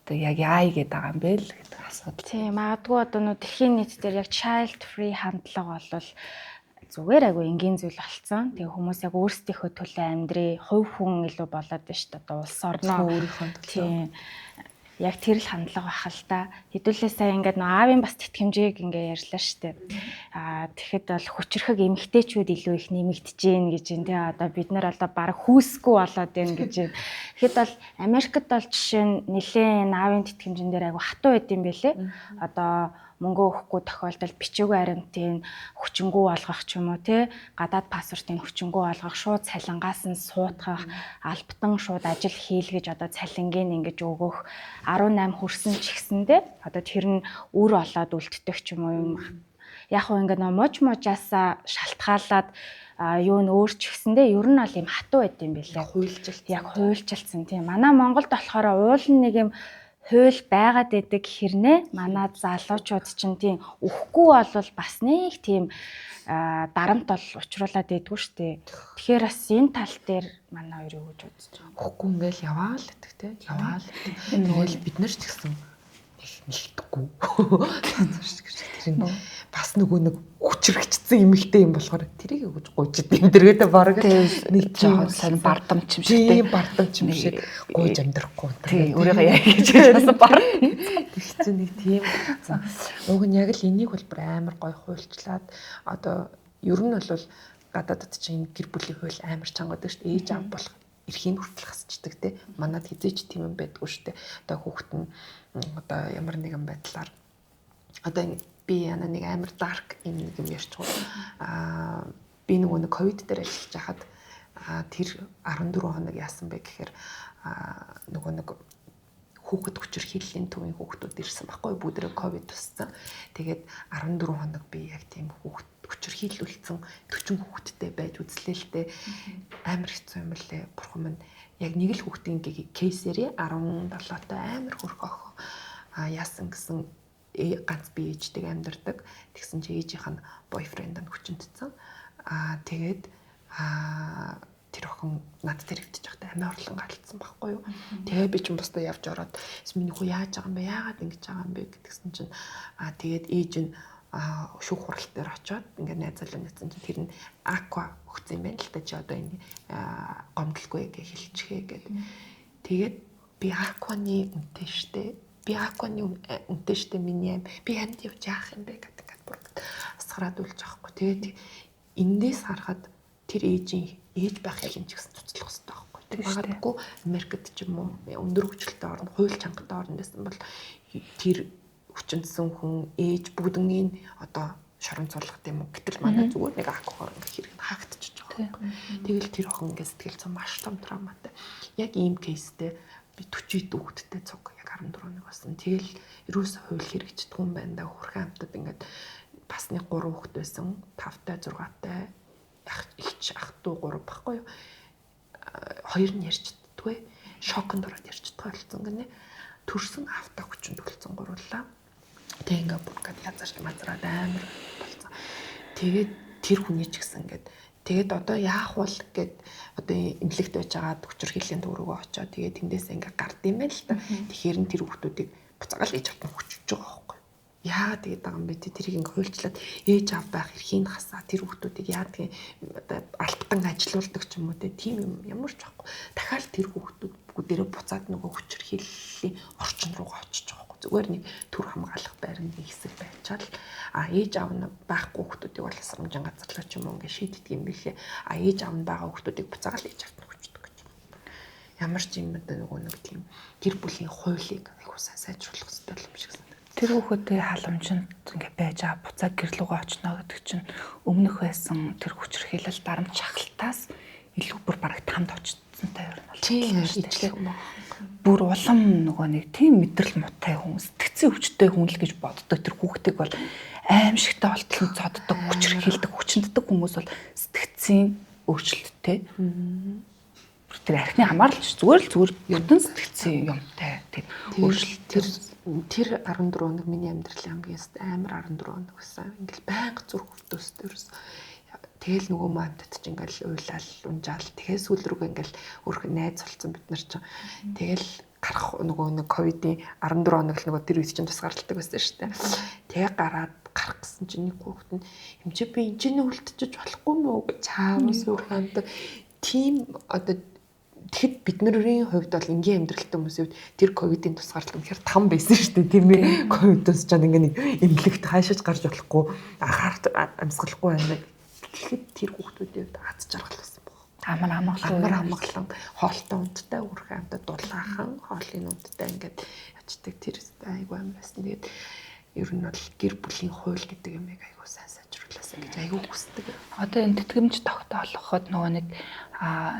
S1: яг яа игээд байгаа юм бэ л гэдэг асуудал.
S4: Тийм, магадгүй одоо нөө дэлхийн нийт дээр яг child free хандлага бол зүгээр айгу энгийн зүйл болцсон. Тэгээ хүмүүс яг өөрсдийнхөө төлөө амьдрий, хувь хүн илүү болоод байна шүү дээ. Одоо улс орноо өөрийнхөө төлөө. Тийм. Яг тэр л хандлага бах л та. Хэдүүлээ сая ингээд нөө аавын бас тэтгэмжийг ингээ ярьлаа штэ. Тэгэхэд бол хүчрхэг эмэгтэйчүүд илүү их нэмэгдэж гин гэж юм тий. Одоо бид нар одоо баг хүүсгүй болоод байна гэж юм. Тэгэхэд бол Америкт бол жишээ нь нэлээд аавын тэтгэмжэн дээр айгу хатуу байд юм бэлээ. Одоо мөнгө өгөхгүй тохиолдолд бичээгүй баримтын хүчингү болгох ч юм уу тий гадаад паспортын хүчингү болгох, шууд цалингаас нь суудгах, албатан шууд ажил хийлгэж одоо цалингийн ингэж өгөх 18 хүрсэн ч гэсэндээ одоо тэр нь үр олоод үлддэг ч юм уу юм. Яг хөө ингээд мужаасаа шалтгаалаад юу н өөрчлөсөндөө ер нь бол юм хатуу байд юм билээ. Хуйлжилсан тийм. Манай Монголд болохоор уулын нэг юм хууль байгаад байдаг хэрнээ манай залуучууд чинь тийм өхгүй бол бас нэг тийм дарамт бол учруулад байдгүй шүү дээ. Тэгэхээр бас энэ тал дээр манай хоёр юу гэж бодож байгаа.
S2: Өхгүй ингээл яваал гэдэг те. Яваал. Энэ нөгөө бид нар ч гэсэн нэгдэхгүй. Тэр нь бас нөгөө нэг хүчрэгчсэн эмэгтэй юм болохоор тэрийг өгж гуйчихэд юм дэргээд баг нэг жоохон сонь бардамч юм шиг тийм бардамч юм шиг гуйж амьдрахгүй
S1: тий өөрийгөө яа гэж хэлсэн бар
S2: тэг чи нэг тийм уг нь яг л энийг бол амар гой хуульчлаад одоо ер нь бол гадаадд чинь гэр бүлийн хууль амар чангадаг шүү дээ ээж аав болох эрхийн хүртэл хасчдаг те манад хизээч тийм юм байдгүй шүү дээ одоо хүүхэд нь одоо ямар нэгэн байдлаар одоо би яна нэг амар дарк юм ярьж байгаа. Би нөгөө нэг ковид дээр ажиллаж байхад тэр 14 хоног яасан бэ гэхээр нөгөө нэг хүүхэд хүчирхийллийн төвийн хүүхдүүд ирсэн байхгүй бүгдээ ковид туссан. Тэгээд 14 хоног би яг тийм хүүхэд хүчирхийлүүлсэн 40 хүүхэдтэй байж үзлээ л дээ. Амар хэцүү юм лээ. Бурхан минь яг нэг л хүүхдийн кейсэрээ 17 та амар хөрх охин яасан гэсэн ганц би ээжтэйг амьдардаг. Тэгсэн чи ээжийнх нь бойфренд нь хүчинтсэн. Тэгээд тэр охин над дээр хөвтөж байхдаа амиа орлон галцсан байхгүй юу. Тэгээ би ч бусдаа явж ороод миний хүү яаж байгаа юм бэ? Яагаад ингэж байгаа юм бэ гэдгсэн чинь тэгээд ээж нь шүүх хурал дээр очиод ингээд найзалаа нэгсэн чинь тэр нь аква өгсөн юм байна л та чи одоо энэ гомдлгүй гэж хэлчихээ гэдэг. Тэгээд би акваны үнэтэй штэ. Би акваны үнэтэй штэ миний аим. Би ханд явж яах юм бэ гэдэг бүр асгараад үлж авахгүй. Тэгээд эндээс харахад тэр ээж байх юм ч гэсэн цуцлах хэрэгтэй байхгүй. Тэр магадгүй Америкт ч юм уу өндөр хүчлэлтэй орн, хууль чангатай орн байсан бол тэр хүчинсэн хүн ээж бүгднийг одоо шорон цуулгах юм уу гэтэл манай зүгээр нэг акваар хэрэг хаагдчихж байгаа. Тэгэл тэр охин ингээд сэтгэл зүйн маш том травматай. Яг ийм кейстэй би 40 хүүхэдтэй цуг яг 14 нэг болсон. Тэгэл ерөөсөө хууль хэрэгждэг хүн байна да хөрхэн хамтад ингээд бас нэг 3 хүүхэд байсан. 5-тай 6-тай их ах トゥ 3 баггүй юу. Хоёр нь ярьчддгүй. Шоконд ороод ярьчдгаа болсон гинэ. Төрсөн автаа хүчинд төлцөн гурлаа. Тэг ингээд бүр ингээд язаарч мазраад амар болсон. Тэгээд тэр хүний ч гэсэн ингээд тэгээд одоо яах вэ гэд одоо имлэгт байж байгаа хүчирхийллийн дүүргөө очоод тэгээд тэндээс ингээд гард юм байл л та. Тэгэхээр нь тэр хүмүүсийг буцаагаал ээж авах хүчж байгаа байхгүй. Яагаад тэгээд байгаа юм бэ? Тэрийг ингээд хуульчлаад ээж аав байх эрхийг хасаа тэр хүмүүсийг яадаг одоо алтан ажилуулдаг ч юм уу тийм юм ямар ч байхгүй. Дахиад тэр хүмүүс бүгдээрээ буцаад нөгөө хүчирхийллийн орчин руугаа очиж байгаа. Зүгээр нэг төр хамгаалах байрны хэсэг байчаал ээж аав нь байхгүй хүмүүсийг бол асрамжин газарлаа ч юм уу ингэ шийддэг юм билээ. Ээж аав нь байгаа хүмүүсийг буцаагаал ээж аавт нь хүчдэг гэж. Ямар ч юм нөгөө нэг тийм гэр бүлийн хуулийг айгуу сайжруулах хэрэгтэй юм шиг санагдав.
S1: Тэр хүүхдийн халамжинд ингэ байж буцаад гэрлүүгөө очно гэдэг чинь өмнөх байсан тэр хүчирхийлэл дарамт шахалтаас илүү бүр бараг тамд очсонтой ер нь бол.
S2: Тийм ичлэх юм байна.
S1: Бүр улам нөгөө нэг тийм мэдрэл муутай хүн сэтгцэн өвчтэй хүн л гэж боддог тэр хүүхдийг бол аимшигтай болтол цоддог хүчирхийлдэг хүчинддэг хүмүүс бол сэтгцэн өөрчлөлттэй. Тэр архины хамаарлч зүгээр бүтэн сэтгцэн юмтай тэр өөрчлөлт
S2: тэр 14 хоног миний амьдралын хамгийн амар 14 хоног байсан. Ингээл байнга зүрх өвдөөстэй ерөөс тэгэл нөгөө маамтад ч ингээл уйлал унжаал тэгээ сүүл рүүгээ ингээл өөрх найз болсон бид нар ч тэгэл гарах нөгөө нэг ковидын 14 хоног л нөгөө тэр үед чинь тусгаарлалдаг байсан шүү дээ. Тэгээ гараад гарах гэсэн чинь нэг хүүхэд нь хэмжээ би энэ чинь үлдчихэж болохгүй мүү гэж чаамс өөр хамт тийм одоо тэгэхэд бидний хувьд бол ингийн амьдралтай хүмүүсийн тэр ковидын тусгаарлалт үнэхээр том байсан шүү дээ тийм ээ. Ковидос ч ингээ нэг эмнэлэгт хаашиж гарч болохгүй анхаарч амьсгалахгүй байна. Тэгэхэд тэр хүүхдүүдийн аз жаргал байсан баг.
S1: Амар амгалан
S2: хоолтой унттай үрхэн амтад дулаахан хоолын унттай ингээд ячдаг тэр айгүй амар байсан. Тэгээд ер нь бол гэр бүлийн хууль гэдэг юм айгуу сайн сайжруулаасаа гэж айгуу хүсдэг.
S1: Одоо энэ тэтгэмж тогтоолоход нөгөө нэг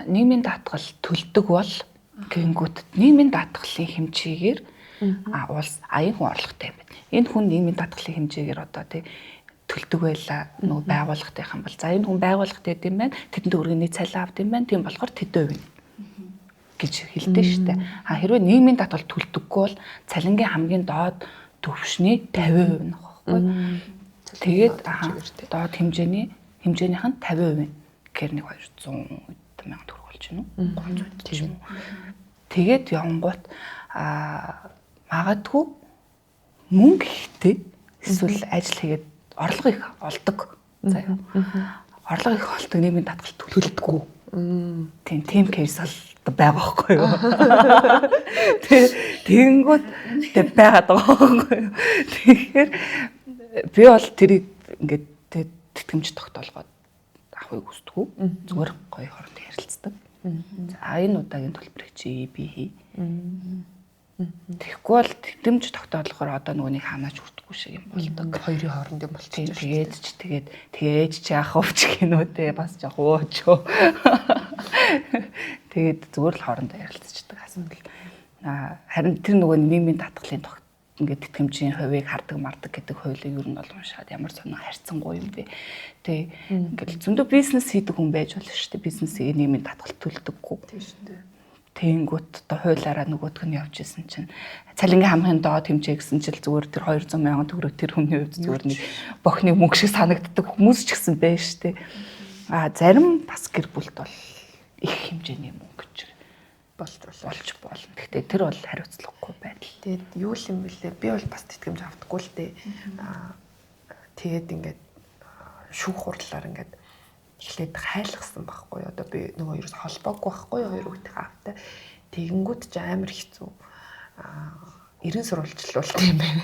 S1: нийгмийн даатгал төлдөг бол гингүүт нийгмийн даатгалын хэмжээгээр улс аян хүн орлоготой юм байна. Энэ хүн нийгмийн даатгалын хэмжээгээр одоо тий төлдөг байлаа нөгөө байгууллагатай юм бол за энэ хүн байгууллагатай гэдэм байна. Тэдэнд өргөний цалин авд юм байна. Тийм болохоор тэдөө байна гэж хэлдэг шүү дээ. Хэрвээ нийгмийн даатгал төлдөггүй бол цалингийн хамгийн доод төвшний 50% нөх байхгүй. Тэгээд доод хэмжээнийх нь 50% гэхээр нэг 200 мянга төгрөг болж байна уу? 300 тийм. Тэгээд явангууд магадгүй мөнгө ихтэй эсвэл ажил хийгээд орлого их олдог. Заяа. Орлого их олдог нийгмийн даатгал төлөлдөггүй. Тийм кейс бол байгаа байхгүй юу? Тэгэнгүүт байгаад байгаа байхгүй юу? Тэгэхээр би бол тэрийг ингээд тэтгэмж тогтоолгоод авахыг хүсдэггүй. Зүгээр гоё хоорондоо ярилцдаг. За энэ удаагийн төлбөрийг чи би хий. Тэгэхгүй бол тэтгэмж тогтоолохоор одоо нөгөөнийг ханаач хүрдэхгүй шиг юм болдог.
S2: Хоёрын хооронд юм болчих.
S1: Тэгээд чи яах вэ гинөөдөө бас жоох уучөө. Тэгээд зүгээр л хоорондоо ярилцчихдаг асуудал. Харин тэр нөгөө нийгмийн даатгалын ингээд тэтгэмжийн хувийг хардаг мардаг гэдэг хуулийг ер нь бол уншаад ямар сонир харьцангуй юм бэ. Тэ ингээд зөндөө бизнес хийдэг хүн байж болно шүү дээ. Бизнесийн нийгмийн даатгал төлдөггүй. Тийм шүү дээ. Тэнгүүт одоо хуулаараа нөгөөдг нь явж исэн чинь цалингийн хамгийн доод хэмжээ гэсэн чил зүгээр тэр 200 мянган төгрөг тэр хүний хувьд зүгээр нэг бохны мөнгө шиг санагддаг хүмүүс ч гэсэн байна шүү дээ. Зарим бас гэр бүлд бол их хэмжээний мөнгө гэж болж болно. Гэхдээ тэр бол хариуцлагагүй байдал.
S2: Тэгээд юу л юм бэлээ? Би бол бас тэтгэмж авдаггүй л дээ. Тэгээд ингээд шүүх хурлаар ингээд эхлээд хайлгсан байхгүй. Одоо би нөгөө ерөөс холбоогүй байхгүй хоёр хүүхдийн аавтай. Тэгэнгүүт ч амар хэцүү. 90 сурвалжлуулт юм байна.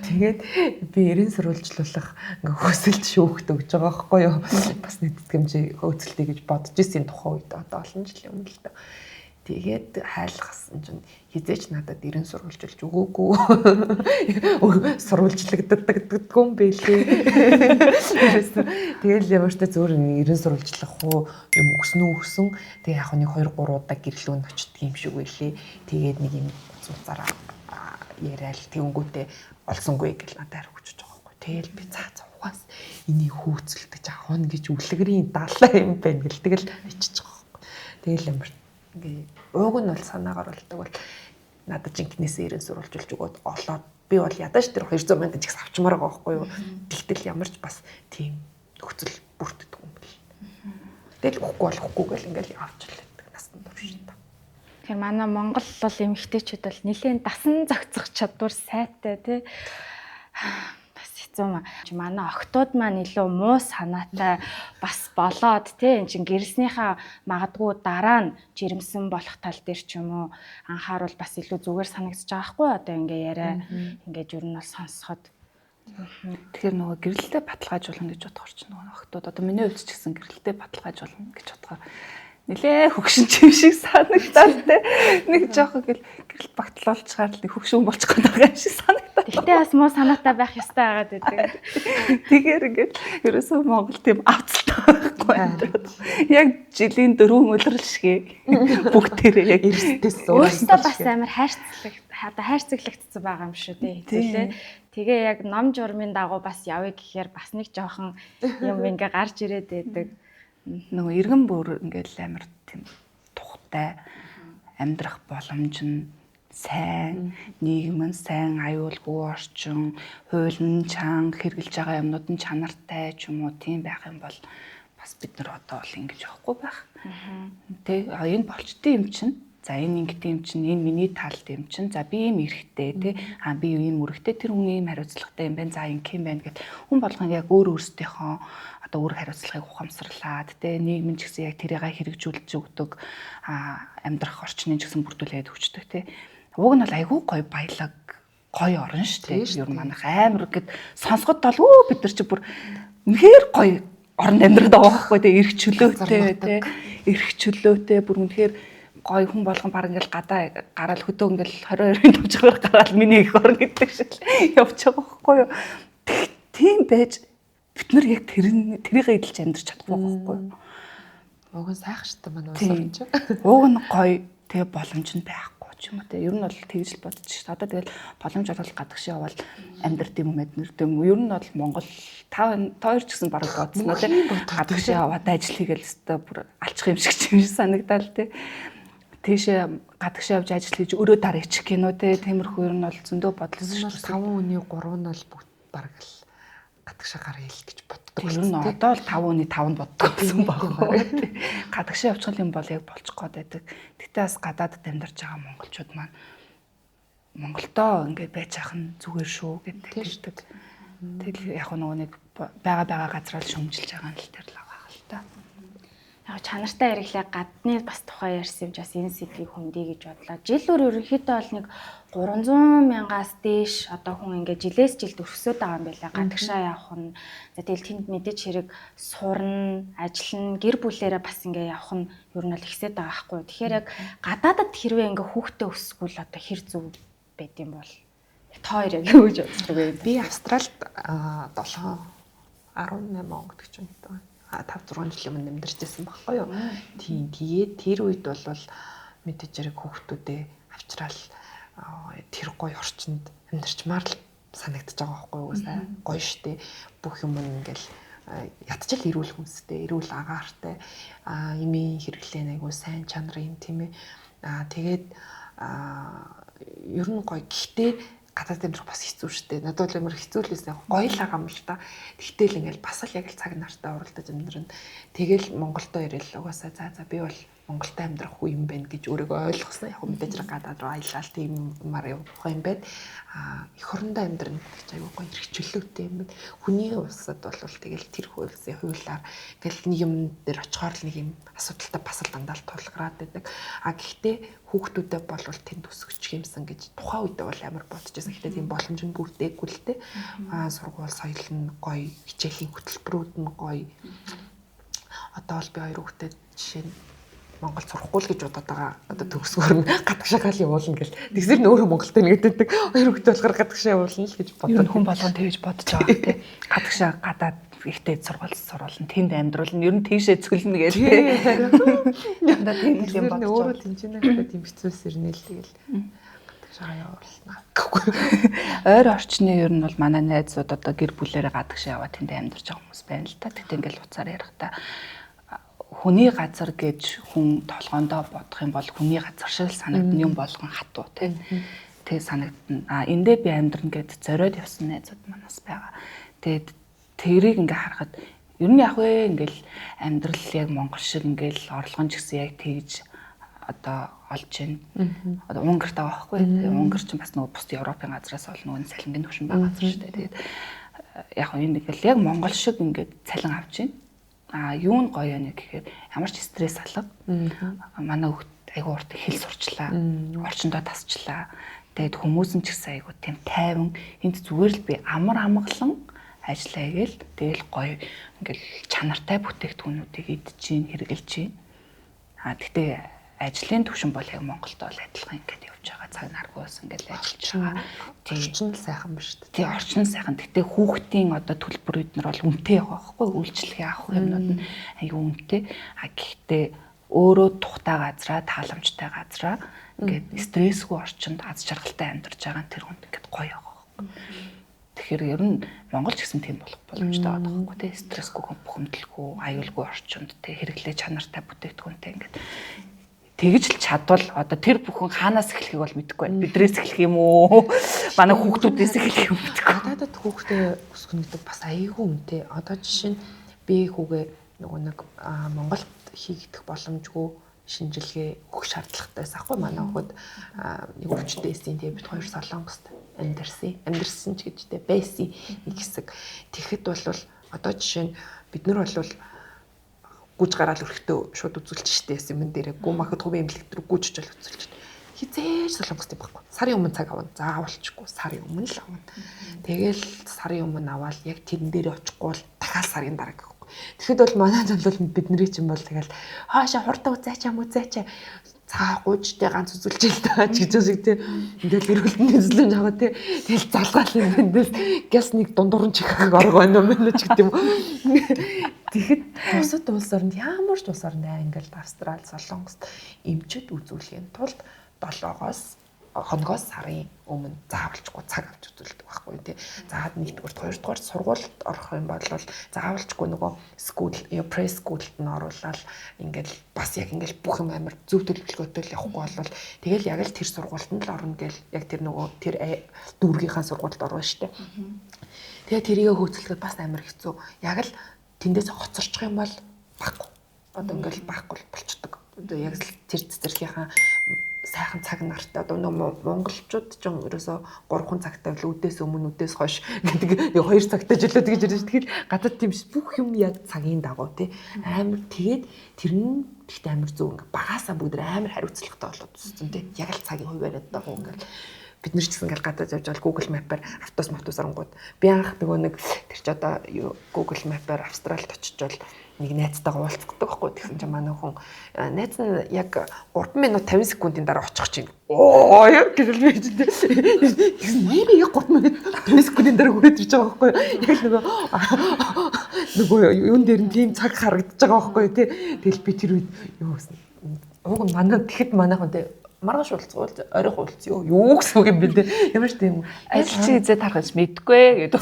S2: Тэгээд би 90 сурвалжлуулах ингээ хөсөлт шүүхт өгж байгаа байхгүй юу? Бас нэг тэтгэмжийг хөөцөлтөй гэж бодож ирсэн тухай үед одоо олон жилийн өмнө л даа. Тэгээд хайлгсан чинь хизээч надад 90 сурвалжуулж өгөөгүй. Сурвалжлагддаг юм бэлээ. Тэгэл ямар ч зүгээр 90 сурвалжлах уу юм өгсөн. Тэгээ яг нэг 2-3 удаа гэрлүүнд очдөг юм шиг байлээ. Тэгээд нэг юм цуцаараа яриад тэнгүүтээ олсонгүй гэж надад хариуцж байгаа байхгүй. Тэгэл би цаа угаас энийг хөөцөлдөж авах нь гэж үлгэрийн далаа юм байна гэлдэг л ичиж байгаа байхгүй. Тэгэл ямар ингээ ууг нь бол санаагаар болдог бол надад жинкнээсээ 90 сурвалжуулж өгөөд олоод би бол ядаж тэр 200 мянган ч их авчмаар байгаа байхгүй юу. Тэгтэл ямар ч бас тийм нөхцөл бүрддэг юм бэл. Тэгэл болохгүй гэл ингээл авчлаа насанд туршилт.
S4: Тэгэхээр манай Монгол бол эмэгтэйчүүд бол нэлээд дасан зохицох чадвар сайтай тий. Бас хэцүү маа. Манай охтууд маань илүү муу санаатай бас болоод тий эн чин гэрснийхаа магадгүй дараа нь жирэмсэн болох тал дээр ч юм уу анхааруул бас илүү зүгээр санагдаж байгаа хгүй одоо ингээ яриа ингээд юу нь бол сонсоход.
S1: Тэгэхээр нөгөө гэрэлтэй баталгаажуулна гэж бодохор ч нөгөө охтууд одоо миний хувьд ч гэсэн гэрэлтэй баталгаажуулна гэж бодохоор нилээ хөгшин чим шиг санагдаад те нэг жоох гэл гэрэл багтлуулчаар л хөгшин болчих гээд байгаа юм шиг санагдаад.
S4: Тэгтээ бас муу санаатай байх ёстой байгаад байдаг.
S1: Тэгэхээр ингээд ерөөсөө Монгол тийм авцалтай байхгүй. Яг жилийн 4 өдрөл шиг бүгдээрээ яг эрсдэс
S4: өөртөө бас амар хайрцаглагдсан байгаа юм шүү дээ. Хэвлээ. Тэгээ яг ном журмын дагуу бас явъя гэхээр бас нэг жоохон юм ингээ гарч ирээд байдаг.
S1: Нөгөө иргэн бүр ингээл амар тийм тухтай амьдрах боломж нь сайн, нийгэм нь сайн, аюулгүй орчин, хууль нь чанга, хэрэгжилж байгаа юмнууд нь чанартай ч юм уу тийм байх юм бол бас бид нар одоо бол ингэж явахгүй байх. Тэ энэ болчтой юм чинь. За энэ ингэдэг юм чинь, энэ миний талд юм чинь. За би ийм эрэхтэй тий. Би ийм мөрөгтэй тэр хүний ийм хариуцлагатай юм байна. За ингэ юм байна гэд хүн болгон яг өөрөөсдийнхөө одоо өөр хариуцлагыг ухамсарлаад тий нийгэм ч гэсэн яг тэрийг хэрэгжүүлж өгдөг амьдрах орчныг ч гэсэн бүрдүүлээд өгчдөг тий. Уг нь бол айгүй гоё баялаг гоё орно шүү дээ. Ер нь манайх амар гэд сонсоход бол бид нар чи бүр үнэхээр гоё оронд амьдраад байгаа байхгүй тий. Эрх чөлөөтэй тий. Эрх чөлөөтэй бүр үнэхээр гоё хүн болгон баг ингээл гадаа гараал хөдөө ингээл 22-ын төвчгөр гараал миний их орно гэдэг шиг явж байгаа байхгүй юу. Тийм байж бид нар яг тэрийг эдэлж амьдрч чадахгүй байхгүй юу.
S2: Уг нь сайх штэ манай улс орн ч.
S1: Уг нь гоё тэгээ боломж нь байхгүй ч юм уу те. Ер нь бол тэгж л бодож шүү. Одоо тэгэл боломж олол гадагш явбал амьдрт юм мэднэр юм. Ер нь бол Монгол тоор ч гэсэн бараг бодсноо те. Гадагш яваад ажил хийгээл өстой бүр алчих юм шиг ч юм санагдал те. Тийшээ гадагш явж ажил хийж өрөө дараа ичих гинөө те. Тиймэрхүү ер нь бол зөндөө бодлосон шүү.
S2: 5 хүний 3 нь бол бүгд бараг л гадагшаа гараа хэл гэж боддог.
S1: Тэр нь одоо л 5 хүний 5-нд боддог гэсэн байна. Гадагшаа явчих юм бол яг болчих гээд байдаг. Гэтэ бас гадаадд амьдарч байгаа монголчууд маань Монголдоо ингээд байж ах нь зүгээр шүү гэдэг хэлдэг. Тэгэл яг нөгөө нэг байгаа газраа л шөмжилж байгаа нь л тэр л байгаа л та.
S4: Яг чанартай хэрэглээ гадны бас тухай ярьсан юм бас энэ сэдвийг хүндий гэж бодлоо. Жилээр ерөнхийдөө бол нэг 300 мянгаас дээш одоо хүн ингээд жилээс жилд өрсөд байгаа юм байлаа. Гадагшаа явах нь за тэгэл тэнд мэдээж хэрэг сурна, ажиллана, гэр бүлээрээ бас ингээд явах нь ер нь л ихсээд байгаа байхгүй. Тэгэхээр яг гадаадад хэрвээ ингээд хүүхдээ өсгөл одоо хэр зүв байд юм бол тоо яг гэж боддог юм.
S2: Би Австралид 18 гэдэг ч юм уу. 5-6 жилийн өмнө амьдарчсэн байхгүй юу. Тийм тэгээд тэр үед бол мэдээж хэрэг хүүхдүүдээ авчраал тэр гоё орчинд амьдарчмаар л санагдаж байгаа байхгүй юу. Сайн гоё штэ. Бүх юм ингээл ядчил эрүүл хүнстэй, эрүүл агаартай имийн хэрэглээ айгуу сайн чанарын тийм ээ. Тэгээд ер нь гоё. Гэхдээ гадаад амьдрах бас хэцүү шттэ. Надад л амар хэцүү л байсан. Гоё л байгаа юм л та. Тэгтэл ингээл бас л яг л цаг нартаа уралдаж амьдрна. Тэгэл Монголдо ирэл угаасаа за би бол Монголд амьдрах үе юм байна гэж өөрийгөө ойлгосон. Яг мэдээж гадаад руу аялал тийм юмар явах юм байна. Эх орондоо амьдрна гэж аягүй гоё хэрэгчлөөтэй юм байна. Хүний улсад бол тэгэл тэр хуулсын хуулиар ингээл нэг юм дээр очихоор л нэг юм асуудалтай бас л дандаа тулгараад байдаг. Гэхдээ хүүхдүүдэд бол тэнд өсгөж юмсан гэж тухайн үедээ бол амар бодож байсан. Гэхдээ тийм боломж нь бүрдээгүй л те. Сургууль соёл нь гоё, хичээлийн хөтөлбөрүүд нь гоё. Одоо бол би 2 хүүхдэд жишээ нь Монгол сурахгүй л гэж бодоод байгаа. Одоо төгсгөр нь гадагшаагаал явуулна гэл. Тэгсэр нь өөрөө Монголд байна гэдэг. 2 хүүхдэд болохоор гадагшаа явуулна л гэж бодоод
S1: хүн болгон тэгж бодож байгаа те. Гадагшаа гадаад ихтэй сургууль тэнд амьдруулна. Ер нь тийшээ цөлнө гэж те.
S2: Надад тийм юм бодож байгаа. Өөрөө тэнцэнэхтэй тийм хэцүүс ирнэ л тэгэл. Гадагшаа явуулна.
S1: Ойр орчны ер нь бол манай найзууд одоо гэр бүлээрээ гадагшаа яваад тэнд амьдарч байгаа хүмүүс байна л та. Тэгтээ ингээл уцаар ярихдаа хүний газар гэж хүн толгоондоо бодох юм бол хүний газар шиг санагдна юм болгон хатуу тийм. Тэг санагдана. Эндээ би амьдрна гэд зориод явсан найзууд манаас байгаа. Тэгээд тэрийг ингээ харахад ер нь яг вэ ингээл амьдрал яг Монгол шиг ингээл орлогон ч гэсэн яг тэгж одоо олж байна. Одоо Унгарт байгаа байхгүй. Унгар ч бас нөгөө бус Европын газраас ол нөгөө цалингийн түвшин байгаа газар шүү дээ. Тэгээд яг энэ ингээл яг Монгол шиг ингээд цалин авч байна. Юу нь гоё юм гэхээр ямар ч стресс алга. Манай хүүхд айгу урт хэл сурчлаа. Орчиндөө тасчлаа. Тэгээд хүмүүс нь ч гэсэн айгу тийм тайван энд зүгээр л би амар амгалан ажиллая гээл тэгэл гоё ингээл чанартай бүтээгдэхүүнүүдийг идэж чинь хэрэгжилж чинь. Гэхдээ ажлын түвшин бол яг Монголд бол адилхан ингээд явж байгаа. Цаг наргуус ингээд ажиллаж байгаа.
S2: Орчин л сайхан ба шүү дээ.
S1: Тий орчин сайхан. Гэхдээ хүүхдийн одоо төлбөрүүд нар бол үнэтэй байгаа байхгүй үйлчлэгээ авах юмнууд нь аюу үнэтэй. Гэхдээ өөрөө тухтай газраа, тааламжтай газраа ингээд стрессгүй орчинд аз жаргалтай амьдарч байгаа тэр хүнд ингээд гоё байгаа байхгүй. Тэгэхээр ер нь Монгол ч гэсэн тийм болох боломжтой байгаа байхгүй тий стрессгүй бухимдалгүй, аюулгүй орчинд тий хэрэглээ чанартай бүтээгдэхүүнтэй ингээд тэгж л чадвал одоо тэр бүхэн хаанаас эхлэхийг бол мэдэхгүй байна. Бидрээс эхлэх юм уу? Манай хүүхдүүдээс эхлэх юм мэдэхгүй.
S2: Гадаадд хүүхдээ өсгөх гэдэг бас аяйгүй үнэтэй. Одоо жишээ нь би хүүгээ нөгөө нэг Монголд хийгдэх боломжгүй шинжилгээ өгөх шаардлагатай байсан хгүй манай хүүхэд нэг өвчтөйсэн тийм бид хоёр Солонгост амьдэрсэн ч гэжтэй байсан нэг хэсэг. Тэгэхэд бол одоо жишээ нь бид нар бол гүж гараал өрхтөө шууд үзүүлж штэ юм дээрээ гүм ахад хувийн эмнэлэг дээр гүжж жол үзүүлж. Хизээж Солонгост байхгүй. Сарын өмнө цаг авна. Заавалчгүй сарын өмнө л авна. Тэгэл сарын өмнө аваад яг тэрэн дээр очихгүй л дахиад сарын дараа гэхгүй. Тэгэхэд бол манай зам бол бидний чинь бол тэгэл хаашаа хурдан үзээч юм үзээч цаа гуйжтэй ганц үзүүлж л таа ч гэж шиг тий. Ингээл эрүүлэн үзлэн жагаа тий. Тэгэл залгаал юм байна. Гэс нэг дундуурн чихэг орго байна уу ч гэдэг юм. Тэгэхэд бусад улс орнд ямар ч улс орнд ингээл Австрали, Солонгост эмчэд үзүүлэхийн тулд 7-оос сарын өмнө заавалчгүй цаг авч үзүүлдэг байхгүй тий. Заад 1-р, 2-р сургуульд орох юм бол заавалчгүй нөгөө school, press school-д нь оруулаад ингээл бас яг ингээл бүх юм амар зөв төлөвлөгөөтэй л явахгүй болвол тэгэл яг л тэр сургуульд нь л орно гэл яг тэр нөгөө тэр дүүргийнхаа сургуульд орно штэ. Тэгээ тэрийгэ хөөцөлөхөд бас амар хэцүү. Яг л тэндээс хоцорчих юм бол баггүй. Одоо ингээл баггүй болчдөг. Яг л тэр цэцэрлэгийнхаа сайхан цаг нартай одоо монголчууд ч ерөөсө 3 цагтай л үдээс өмнө үдээс хойш гэдэг 2 цагтай жилүүд гэж ирж тэгэхээр гадаад тийм бүх юм яг цагийн дагуу тий амар тэгээд тэр нь тэгт амар зөв ингээ багасаа бүгд амар хариуцлагатай болоод үзсэн тий яг л цагийн хувь яриад байгаа ингээл бид нар ч гэсэн ингээл гадаад явж байгаа Google Map-аар автобус орнгууд би анх нөгөө нэг тэр ч одоо Google Map-аар Австралид очичвол нэг найзтайгаа уулздаг байхгүй тэгсэн чинь манай хүн найз нь яг 3 минут 50 секундын дараа очих чинь оо гэж л байж дээ тэгсэн нэрээ яг 3 минут 50 секундын дараа хүрээд ирж байгаа байхгүй яг нөгөө юун дээр нь тийм цаг харагдаж байгаа байхгүй тий тэгэл би тэр үед юу гэсэн уг манай тэгэхэд манай хүн тий маргааш уулзвал оройн уулзъя юу гэсэн үг юм бэ те ямар ч тийм
S1: ажилчин хизээ тархаж мэдгүй гэдэг.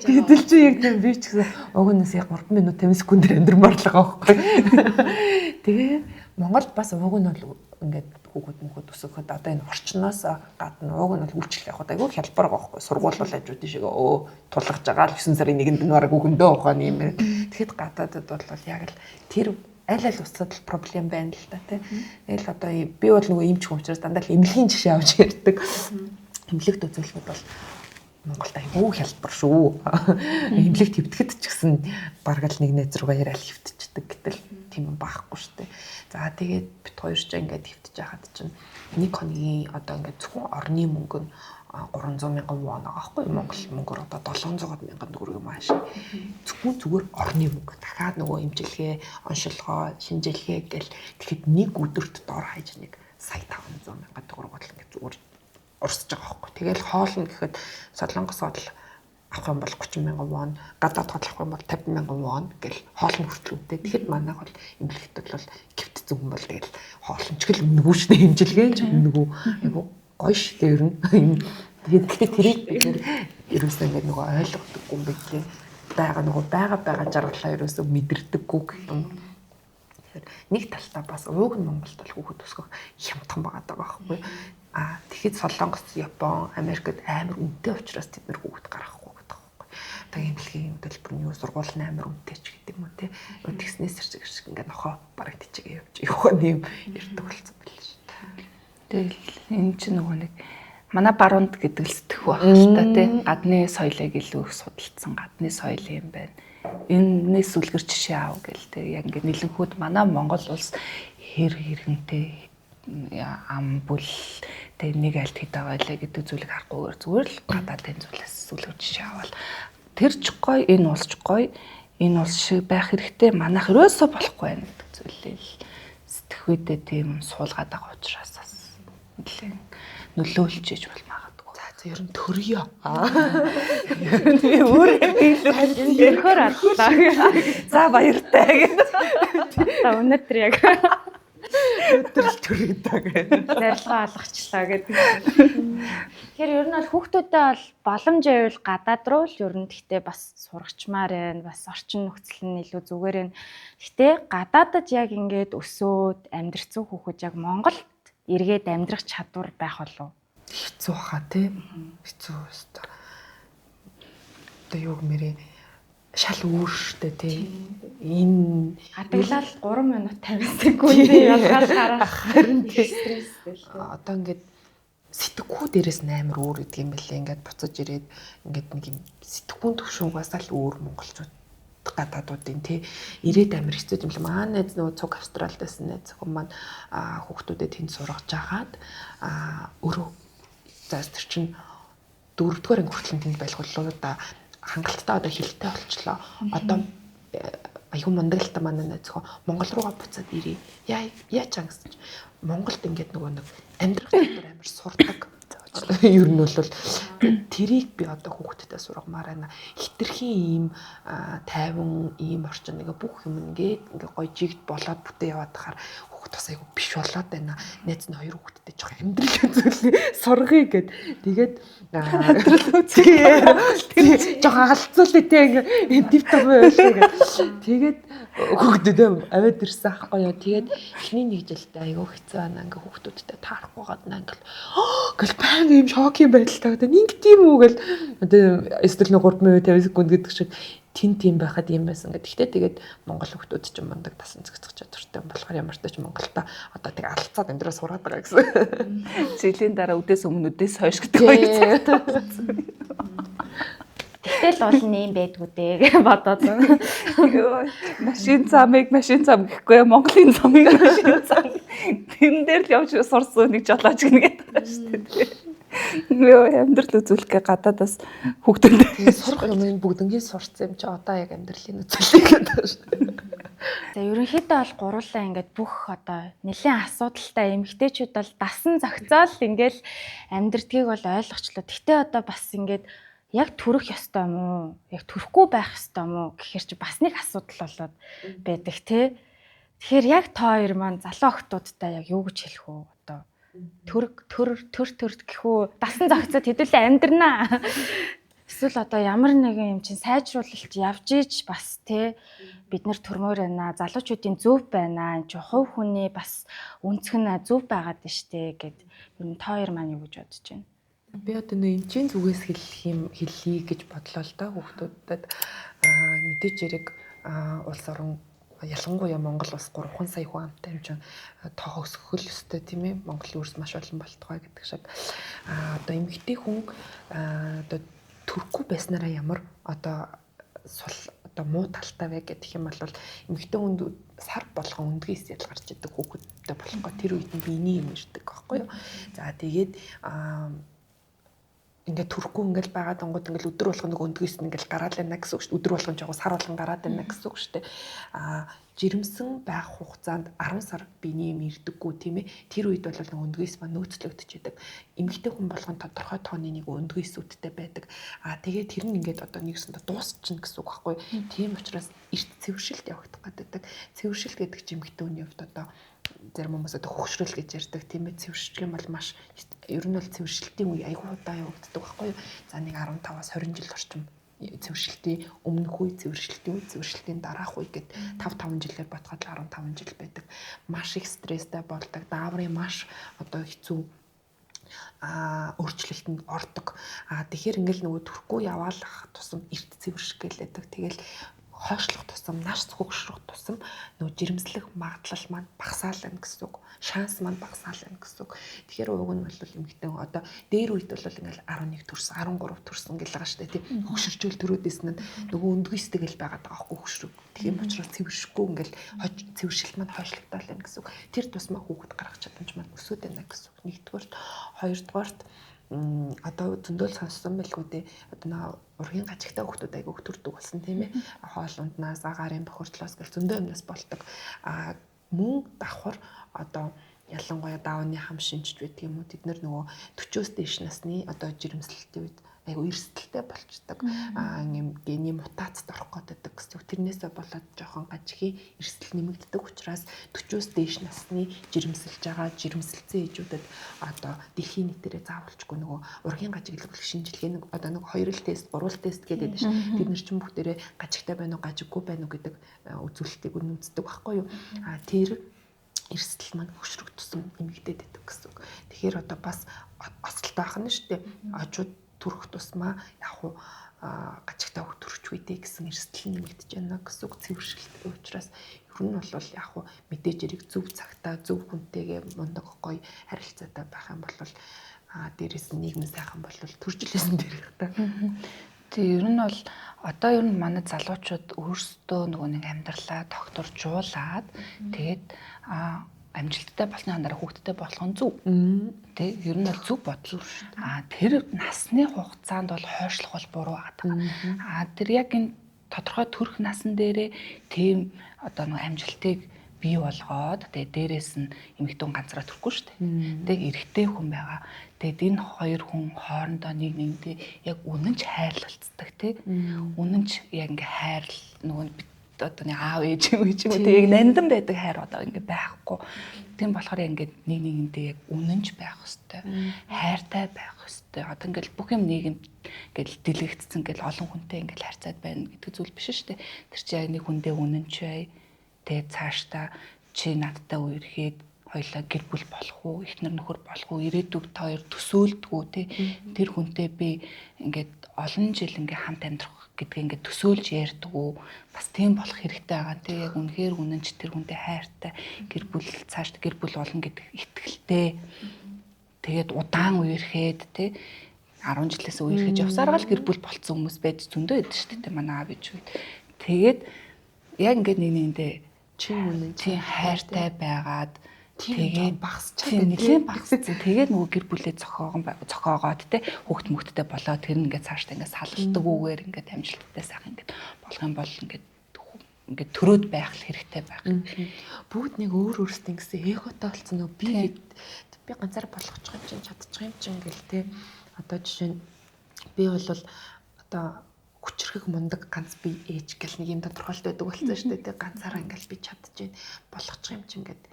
S2: Гэтэл чи яг тийм би ч гэсэн угнаас яг 3 минут 50 секундээр амьдрмаар л байгаа байхгүй. Тэгээ Монголд бас уг нь бол ингээд хүүхэд өсөхөд одоо энэ орчноос гадна уг нь бол үйлчлэх явахад айгүй хялбар байгаа байхгүй. Сургууль бол ажууд шиг тулгаж байгаа л 9 сарын 1-нд нь бараг өгөндөө ухааны юм. Тэгэхэд гадаадд бол яг л тэр аль усад проблем байна л та тий. Тэгэл одоо би бол нөгөө эмч хүн учраас дандаа л эмнэлгийн жишээ авч ярьдаг. Эмнэлэгт үзүүлэхэд бол Монголд айгүй хялбар шүү. Эмнэлэгт хөвтөд ч гэсэн бараг л нэг найз руугаа яриад хөвтчихдэг гэтэл тийм юм байхгүй шүү дээ. За тэгээд бит хоёр ч ингээд хөвтөж байхад чинь нэг хоногийн одоо ингээд зөвхөн орны мөнгө нь 300 мянган вон байгаа байхгүй Монгол мөнгөөр одоо 700 мянган төгрөг юм ааш. Зүгээр орны мөнгө. Дахиад нөгөө имчилгээ, оншилгоо, шинжилгээ гэл тэгэхэд нэг өдөрт дор хаяж нэг сая 500 мянган төгрөг бол ингээд зүгээр урсж байгаа байхгүй. Тэгэл хоолно гэхэд Солонгос бол авах юм бол 30 мянган вон, гадаад авах юм бол 50 мянган вон гэл хоолно хүртлүүтэй. Тэгэхэд манай бол имлэгт бол гівт зүгэн бол тэгэл хоолн ч гэл өнгөө шүү дээ имчилгээ ч өнгөө айгу гоё шүү дээ ер нь. Тэгэхээр тэрийг ерөөсөө ингээд нөгөө ойлгодоггүй юм билээ. Байгаа жаргалаа ерөөсөө мэдэрдэггүй гэх юм. Тэгэхээр нэг талдаа бас ууг нь Монголд бол хүүхэд өсгөх хямдхан байгаа байхгүй. Тэгэхэд Солонгос, Япон, Америкт амар үнэтэй учраас тэд нэр хүүхэд гаргахгүй гэдэг байхгүй. Одоо эмнэлгийн хөтөлбөр нь юу сургууль нь амар үнэтэй ч гэдэг юм уу те. Тэгснээс шиг ингээд нохоо бараг тийчээ явж явах юм ярьдаг болсон байл шүү дээ.
S1: Тэгэл энэ ч нөгөө нэг манай баруунд гэдэг л сэтгэх байх л та тий гадны соёлыг илүү их судалсан гадны соёл юм байна. Энээс үлгэр жишээ аав гэл тий яг ингээд нэлэнхүүд манай Монгол улс хэрэгэнтэй ам бүл тий нэг альт хэд байгаа лээ гэдэг зүйлийг харахгүйгээр зүгээр л гадаадын зүйлээс үлгэр жишээ авал тэр ч гоё энэ улс ч гоё энэ улс шиг байх хэрэгтэй манайх өрөөсөө болохгүй байна гэдэг зүйлээ сэтгэхүйдээ тийм суулгаад байгаа учраас нөлөөлж иж бол магадгүй.
S2: За ер нь төрөё.
S1: Би өөрөө
S4: Ярихаар аллаа.
S1: за баяртай гэдэг.
S4: За өнөөдөр яг
S2: өдрөл төрөйдөө гэдэг.
S4: зарилгаа алгачлаа гэдэг. Тэгэхээр ер нь бол хүүхдүүдэд бол боломж байвал гадаад руу л ер нь гэхдээ бас сурагчмаар байна. Бас орчин нөхцөл нь илүү зүгээр байна. Гэхдээ гадаадд яг ингээд өсөөд амьдрцсан хүүхэд яг Монголд эргээд амьдрах чадвар байх болов
S2: хэцүү хаа тий хэцүү өстой. Одоо юу гэмээрээ шал үүрштэй тий энэ
S4: хадгалал 3 минут 50 секундын ялгаар гарах харин стресстэй л
S2: одоо ингээд сэтгхүү дээрээс амар өөр гэдэг юм бэлээ ингээд буцаж ирээд ингээд нэг юм сэтгхүүн төвшөнгөөс л өөр монголчууд гадаадуудын тий ирээд амир хэцүү юм л маань найз нөгөө цуг Австралид байсан найз хүн маань хүүхдүүдэд тэнд сургаж агаад өөрөө за тэр чинь 4-р анги хүртэл тэнд байлгууллаа да хангалттай одоо хилтэй болчлоо одоо аюу мандагтай манай нөөцгөө Монгол руугаа буцаад ирээ. Яаж аа гэсэн чинь Монголд ингээд нөгөө нэг амьдрах дотор амар сурдаг. Ер нь бол тэрийг би одоо хүүхдэдээ сургамаар байна. Хитрхийн ийм тайван ийм орчин нэг бүх юм ингээд гоё жигд болоод бүтээ яваад тахаар хүүхд бас айгу биш болоод байна. Найз нь 2 хүүхэдтэй жоох амьдрал үзүүлээ сургая гэд. Тэгээд жоох хагалцуулъя те ингээд дип тавь байлаа гэд. Тэгээд хүүхдүүдээ аваад ирсэн ахгүй юу. Тэгээд эхний нэг жилдээ айгу хэцүү байна. Ингээ хүүхдүүдтэй таарахгүй гадна ингээл гэл баян ийм шокийн байдалтай одоо нэг тийм үү гэл одоо эсвэл 3 минут 50 секунд гэдэг шиг тийм байхад юм байсан гэдэг. Гэхдээ тэгээд Монгол хүүхдүүд ч юм мундаг тасан зэгцэх чадвартай болохоор ямар ч тач Монголда одоо тэг алцаад амьдраа сураад байгаа гэсэн.
S1: Жилийн дараа үдээс өмнө үдээс хойш гэдэг хоёр.
S4: Тэгэл бол нэм байдгүй дээ гэж бодоод.
S1: Машин зам гэхгүй Монголын замыг машин зам. Тэрэн дээр л явж сурсан нэг жолооч гэнэ гэдэг байгаа шүү дээ. Амьдрал үзүүлэхээ гадаадаас хүүхдүүд
S2: сурах юм бүгднгийн сурцсан юм чи одоо яг амьдралын үзүүлэх гэдэг шүү дээ.
S4: За ерөнхийдөө бол гурлаа ингээд бүх одоо нэлийн асуудалтай эмэгтэйчүүд бол дасан зохицоол ингээд амьдрдгийг бол ойлгочлоо. Гэтэ одоо бас ингээд яг төрөх ёстой юм уу? Яг төрөхгүй байх ёстой юм уу гэхээр чи бас нэг асуудал болоод байдаг тий. Тэгэхээр яг та хоёр маань залуу охтуудтай яг юу гэж хэлэх вэ? Одоо төр гэхүү дасан зохицоод хэдүүлээ амьдрнаа. Эсвэл одоо ямар нэгэн юм чинь сайжруулалт явж иж бас тий бид нар төрмөр байна. Залуучуудын зөв байна. Энд чинь хувь хүний бас өнцгөн зөв байгаад байна штэ гэд ер нь та хоёр маань юу гэж бодож байна?
S2: Би одоо нэг энэ зүгээс хэлхий гэж бодлоо л да хүүхдүүдэд мэдээж хэрэг улс орон ялангуяа Монгол улс 3 сая хүн амтай юм чинь тоо өсгөх ёстой тийм ээ. Монголын өрс маш олон болтугай гэдэг шиг одоо эмэгтэй хүн одоо төрөхгүй байснараа ямар одоо муу талтай вэ гэх юм бол эмэгтэй хүнд сар болгон өндгийс ял гарч идэг хүүхэдтэй болохгүй тэр үед нь биений юм ирдэг байхгүй юу. За тэгээд ингээд төрөхгүй ингээл байгаад онгод ингээл өдөр болгон нэг өндгөөс нь ингээл гараад байна гэсэн үг шүү дээ. Өдөр болгон жоо сар болгон гараад байна гэсэн үг шүү дээ. Жирэмсэн байх хугацаанд 10 сар биений юм ирдэггүй тийм ээ. Тэр үед бол нэг өндгөөс маань нөөцлөгдөж идэг. Эмэгтэй хүн болгон тодорхой тооны нэг өндгөөсүүдтэй байдаг. Тэгээд тэр нь ингээд одоо нэгсэндээ дуусчихна гэсэн үг байхгүй. Тийм учраас эрт цэвэршилт явагдах гэдэг. Цэвэршилт гэдэг чинь эмэгтэй хүний хувьд одоо зарим хүмүүс одоо хөгшрөл гэж ярьдаг тийм ээ. Цэвэршил юм бол маш ер нь бол цэвэршилтийн үе айгүй удаан явагддаг байхгүй юу. За нэг 15-аас 20 жил орчим цэвэршилтийн өмнөх үе, цэвэршилтийн үе, цэвэршилтийн дараах үе гэдэг 5 жилээр бодоход 15 жил байдаг. Маш их стресстэй болдог. Дааврын маш одоо хэцүү өөрчлөлтөнд ордог. Тэгэхээр ингээл нөгөө төрөхгүй яваалах тусам эрт цэвэрших гэлээдэг. Тэгэл хойшлох тусам, наш хөгшрөх тусам нөгөө жирэмслэх магадлал маань багасаална гэсэн үг. Шанс маань багасаална гэсэн үг. Тэгэхээр уг нь бол эмэгтэй одоо дээр үед бол ингээл 11 төрсөн, 13 төрсөн гэл байгаа шүү дээ тийм. Хөгшөрчөөл төрөөдөөс нь нөгөө өндгүйстэйгэл байгаад байгаа байхгүй хөгшрөг. Тийм учраас цэвэршихгүй ингээл цэвэршилт маань хойшлогдоод байна гэсэн үг. Тэр тусмаа хүүхэд гаргах чадамж маань өсөд байна гэсэн үг. Нэгдүгээрт, хоёрдугаарт одоо зөндөл сонссон байлгүй дээ. Одоо ургийн гажигтай хүүхдүүд айгүйх төрдөг болсон тийм ээ. Хоол унднаас, агаарын бохирдлоос гэл зөндөө юмнаас болдог. Мөн давхар одоо ялангуяа даавны хам шинжж байдаг юм уу. Тэд нар нөгөө 40-оос дээш насны одоо жирэмслэлтийн үед айгүй эрсдэлтэй болчдөг. Ийм гений мутацид орох гэдэг гэсэн. Тэрнээсээ болоод жоохон гажигын эрсдэл нэмэгддэг учраас 40-оос дээш насны жирэмсэлж байгаа жирэмсэлцэн ээжүүдэд одоо дэлхийн нийтээрээ заавалчгүй нөгөө ургийн гажиглуулах шинжилгээ нэг одоо нэг 2 тест, 3 тест гэдэг шүү. Бид нар чинь бүгдээрээ гажигтай байна уу, гажиггүй байна уу гэдэг үзүүлэлтийг үнэмцдэг байхгүй юу. Тэр эрсдэл маань хөшрөг тусам нэмэгдээд байдаг гэсэн. Тэгэхээр одоо бас оцолтой байх нь шүү дээ. Очууд төрөх тусмаа яг уу гажигтай хөх төрч үедээ гэсэн эрсдэл нэмэгдэж байна гэсэн үг. Цэвэршилтэй учраас ер нь бол яг уу мэдээж эрэг зөв цагтаа зөв хүнтэйгээ мундаг гоё харилцаатай байх юм бол дээрээс нь нийгэм сайхан бол төржилсэн дээрх та.
S1: Тэгээ ер нь бол одоо ер нь манай залуучууд өөрсдөө нөгөө нэг амьдралаа докторжуулаад тэгээд амжилттай болсны хандараа хүүхдтэй болох нь зөв. Тэ ер нь бол зөв бодол. Тэр насны хугацаанд бол хойшлох бол буруу байгаа. Тэр яг энэ тодорхой төрх насан дээрээ тийм одоо нэг амжилтыг бий болгоод тэгээ дээрээс нь эмэгтэй ганцаараа төрөхгүй шүү дээ. Тэгээ эрэгтэй хүн байгаа. Тэгээд энэ хоёр хүн хоорондоо нэг нэгнээ яг үнэнч хайрлалцдаг тий. Үнэнч яг ингээ хайрл нөгөө одоо нэг аав ээж юм уу тий яг нандин байдаг хайр одоо ингээ байхгүй. Тийм болохоор ингээд нэг нэгнээ яг үнэнч байх хэвээр хайртай байх хэвээр одоо ингээл бүх юм нийгэмд ингээл дэлгэгдсэн ингээл олон хүнтэй ингээл харьцаад байна гэдэг зүйл биш шүү дээ. Тэр чинь яг нэг хүндээ үнэнч бай. Тэгээд цаашдаа чи надтай үерхэд хоёлаа гэр бүл болох уу, эхнэр нөхөр болох уу, ирээдүйд та хоёр төсөөлдгүү тий. Тэр хүнтэй би ингээд олон жил ингээ хамт амьдрах гэдгийг ингээ төсөөлж ярьдаг уу. Бас тийм болох хэрэгтэй байгаа тий. Яг үнэхээр үнэнч тэр хүнтэй хайртай гэр бүл цаашд гэр бүл болно гэдэг итгэлтэй. Тэгээд удаан үерхэд тий 10 жилээс үерхэж явсараа л гэр бүл болцсон хүмүүс байж зөндөө байдаг шүү дээ манай аав ээж үед. Тэгээд яг ингээд нэг нэгэндээ чи хайртай байгаад тэгээд
S2: багсчаад
S1: нэлээд багсцсан. Тэгээд нөгөө гэр бүлээ зохиогоод те хүүхд мөхтдээ болоо тэр ингээд цаашдаа ингээд салгалдаг үгээр ингээд амжилттай сайхан ингээд болох юм бол ингээд төрөөд байх хэрэгтэй байх.
S2: Бүгд нэг өөр өөрсдөө гэсэн эготой болсон нөгөө би ганцаар болгочих юм чинь чадчих юм чинь гэл те. Одоо жишээ нь би бол одоо хүчрхэг мундаг ганц би ээж гэл нэг юм тодорхойлт байдаг болсон шүү дээ. Ганцаараа ингээл би чадчих болгочих юм чинь ингээд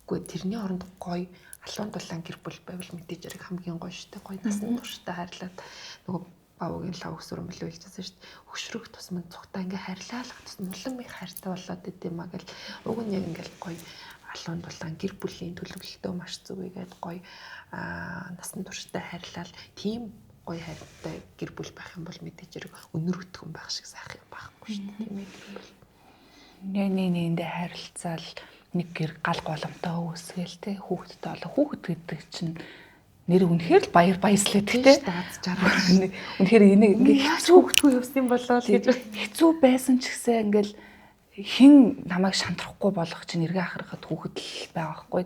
S2: үгүй тэрний оронд гоё алуун дулаан гэр бүл байвал мэдээж яг хамгийн гоё шүү дээ. Гоё насан турштай хайрлаад нөгөө бавгийн лав өсвөр мөлөөлжсэн шүү дээ. Хөшрөх тусман цугтаа ингээ хайрлаалах тусман улам их хайртай болоод идэм аа гэл уг нь яг ингээл гоё алуун дулаан гэр бүлийн төлөвлөлтөө маш зүг игээд гоё насан турштай хайрлал тийм гоё хайртай гэр бүл байх юм бол мэдээж хэрэг өнөр өтгөн байх шиг сайхан юм байхгүй шүү дээ тийм ээ гэр бүл.
S1: Яг нэгэндээ харилцаал нэг гэр гал голомтой үүсгээл те хүүхэдтэй болоо хүүхэд гэдэг чинь нэр үнэхээр л баяслаад те
S2: дааз жаргал
S1: үнэхээр энийг ингээ
S2: хэцүү хүүхдгүй явсан юм болоо л гэж
S1: хэцүү байсан ч гэсэн ингээл хин намайг шантрахгүй болгох чинь эргээ ахархад хүүхэд л байгаа байхгүй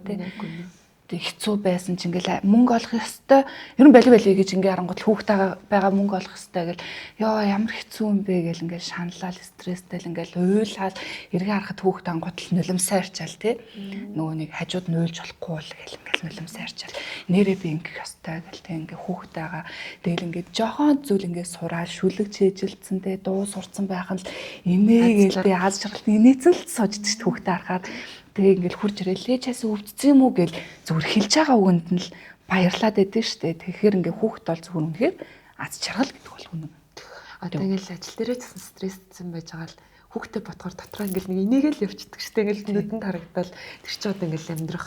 S1: те хэцүү байсан ч ингээл мөнгө олох ёстой. Ер нь бали гэж ингээ харангуут хүүхдээ байгаа мөнгө олох ёстой гэл ёо ямар хэцүү юм бэ гэл ингээл шаналал стресстэй л ингээл уйлаад эргээ харахад хүүхдээ ангууд л нулимсаарчаал тий. Нөгөө нэг хажууд нуйлж болохгүй л гэл ингээл нулимсаарчаал. Нэрээ би ингэх ёстой гэл тий ингээ хүүхдээгаа тэгэл ингээ жохон зүйл ингээ сураал шүлэг чэжилсэн тий дуу сурцсан байх нь л инээгээл би аз жаргалт инээцэн л сождчих хүүхдээ харахаар тэгээ ингээл хурж ирэлээ чаас өвдсөн юм уу гэл зүгээр хэлж байгаа үгэнд нь л баярлаад байдсан шүү дээ. Тэгэхээр ингээ хүүхэд бол зүгээр үнэхээр аз жаргал гэдэг бол үнэн.
S2: Одоо ингээл ажил дээрээ цэсэн стрессдсэн байж байгаа л хүүхдэд бодохоор дотроо ингээл нэг инээгээл явчихдаг шүү дээ. Ингээл нүдэнд харагдал тэр чи одоо ингээл амьдрах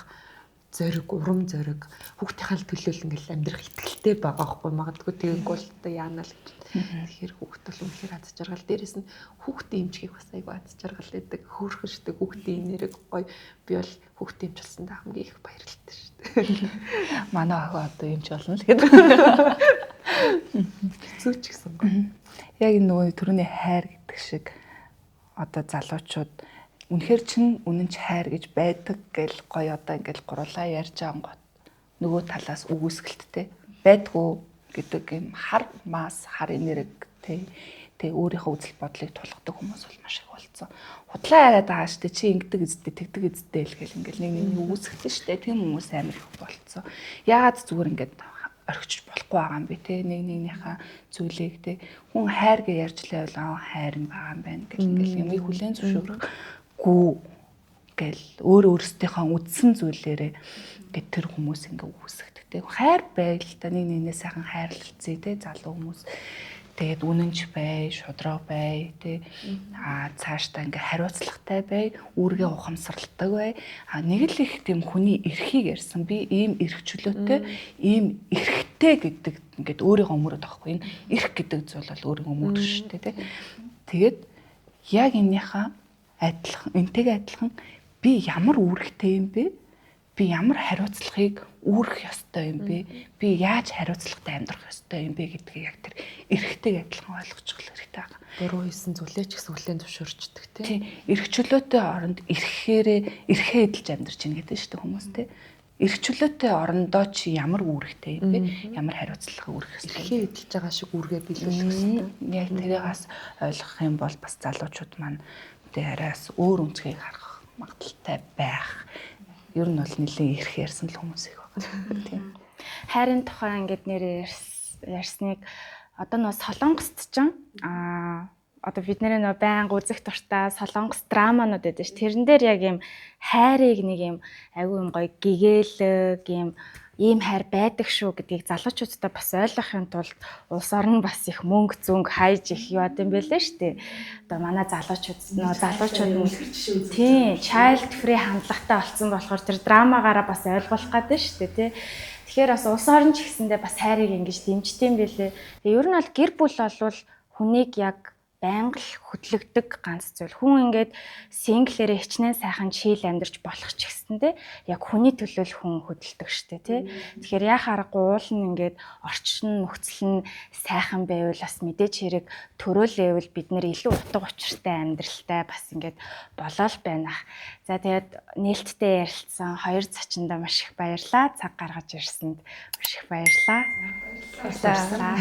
S2: зориг, урам зориг хүүхдийнхаа л төлөөл ингээл амьдрах итгэлтэй байгаа байхгүй магадгүй тэгэхгүй л одоо яана л гэж. Тэгэхээр хүүхд бол үнэхээр аз жаргал дээрээс нь хүүхдийн эмчгийг бас айгүй аз жаргал гэдэг хөөрхөн шүү дээ. Хүүхдийн нэрэг гоё би бол хүүхдийн эмч болсондоо хамгийн их баярлалтай шүү дээ.
S1: Манай охин одоо эмч болно л гэдэг.
S2: Хэцүү ч гэсэн гоё.
S1: Яг энэ нөгөө төрөний хайр гэдэг шиг одоо залуучууд үнэхээр чин үнэнч хайр гэж байдаг гэл гоё одоо ингээл гурлаа ярьж байгаа гот нөгөө талаас үгүйсгэлттэй байдгүй гэдэг юм хар мас хар энерги тэ өөрийнхөө үзэл бодлыг тулгадаг хүмүүс бол маш их болцсон. Худлаа яриад байгаа штэ чи ингэдэг эзэдэй тэгдэг эзэдэй л гэл ингээл нэг үгүйсгэлтэй штэ тийм хүмүүс амар их болцсон. Яагаад зүгээр ингээд орхиж болохгүй байгаа юм бэ те нэг нэгнийхээ зүйлийг те хүн хайр гэж ярьж лээ бол хайр юм байгаа юм байна гэл ингээл юмыг хүлээн зөвшөөрөх гүү гэл өөрөөсдийнхөө үдсэн зүйлээрээ гэт тэр хүмүүс ингээ үүсгдэг те хайр байл та нэг нэгнээ сайхан хайрлалцъя те залуу хүмүүс тэгээд үнэнч бай шудраг бай те цаашдаа ингээ хариуцлагатай бай үүргээ ухамсарладаг бай нэг л их тийм хүний эрхийг ярьсан би ийм эрхчлөөтэй ийм эрхтэй гэдэг ингээд өөрийгөө өмөрөд байхгүй энэ эрх гэдэг зүйл бол өөрийгөө өмөрөх шүү дээ те тэгээд яг энийхээ адилхан энтэйгээ адилхан би ямар үүрэгтэй юм бэ? Би ямар хариуцлагыг үүрэх ёстой юм бэ? Би яаж хариуцлагатай амьдрах ёстой юм бэ гэдгийг яг тэр эрхтэйг адилхан ойлгочих хэрэгтэй байгаа.
S2: Буруу хийсэн зүйлээ ч гэсэн хүлээн зөвшөөрчдөг
S1: тийм. Эрх чөлөөтэй оронд эрхээрээ эрхээ эдэлж амьдарч ийн гэдэг шүү дээ хүмүүс тийм. эрх чөлөөтэй орондоо чи ямар үүрэгтэй юм бэ? Ямар хариуцлага үүрэх ёстой?
S2: Эрхээ эдэлж байгаа шиг үүргээ биелүүлэх ёстой.
S1: Яг тэрээс ойлгох юм бол бас залуучууд маань араас өөр өнцгийг харах магадaltaй байх. Ер нь бол нэлийн эрх ярьсан л хүмүүс их байна. Тийм.
S4: Хайрын тухай ингээд нэр ярьсныг одоо нөө Солонгост ч одоо бид нэр байнга үзэх дуртай Солонгос драманууд байдаг ш. Тэрэн дээр яг юм хайрыг нэг юм айгүй юм гоё гэгээлэг ийм хайр байдаг шүү гэдгийг залуучуудтай бас ойлгохын тулд улс орн бас их мөнгө зүнг хайж их яад юм байлээ штэ. Одоо манай залуучууд тийм child free хандлагатай болсон болохоор тэр драмагаараа бас ойлгох гэдэг штэ тий. Тэгэхээр бас улс орн ч гэсэндээ бас хайрыг ингэж дэмждэм байлээ. Тэгээ ер нь бол гэр бүл болвол хүнийг яг байнга л хөдлөгдөг ганц зүйл. Хүн ингээд синглэрээ хичнээн сайхан чийл амьдарч болох ч гэсэндээ яг хүний төлөө л хүн хөдөлдөг штэ тий. Тэгэхээр яа харахгүй уул нь ингээд орчин нөхцөл нь сайхан байвал бас мэдээч хэрэг төрөөлөөл бид нэр илүү утга учиртай амьдралтай бас ингээд болол байна. За тэгээд нээлттэй ярилцсан хоёр зочиндоо маш их баярлалаа. Цаг гаргаж ирсэнд маш их баярлалаа. Баярлалаа.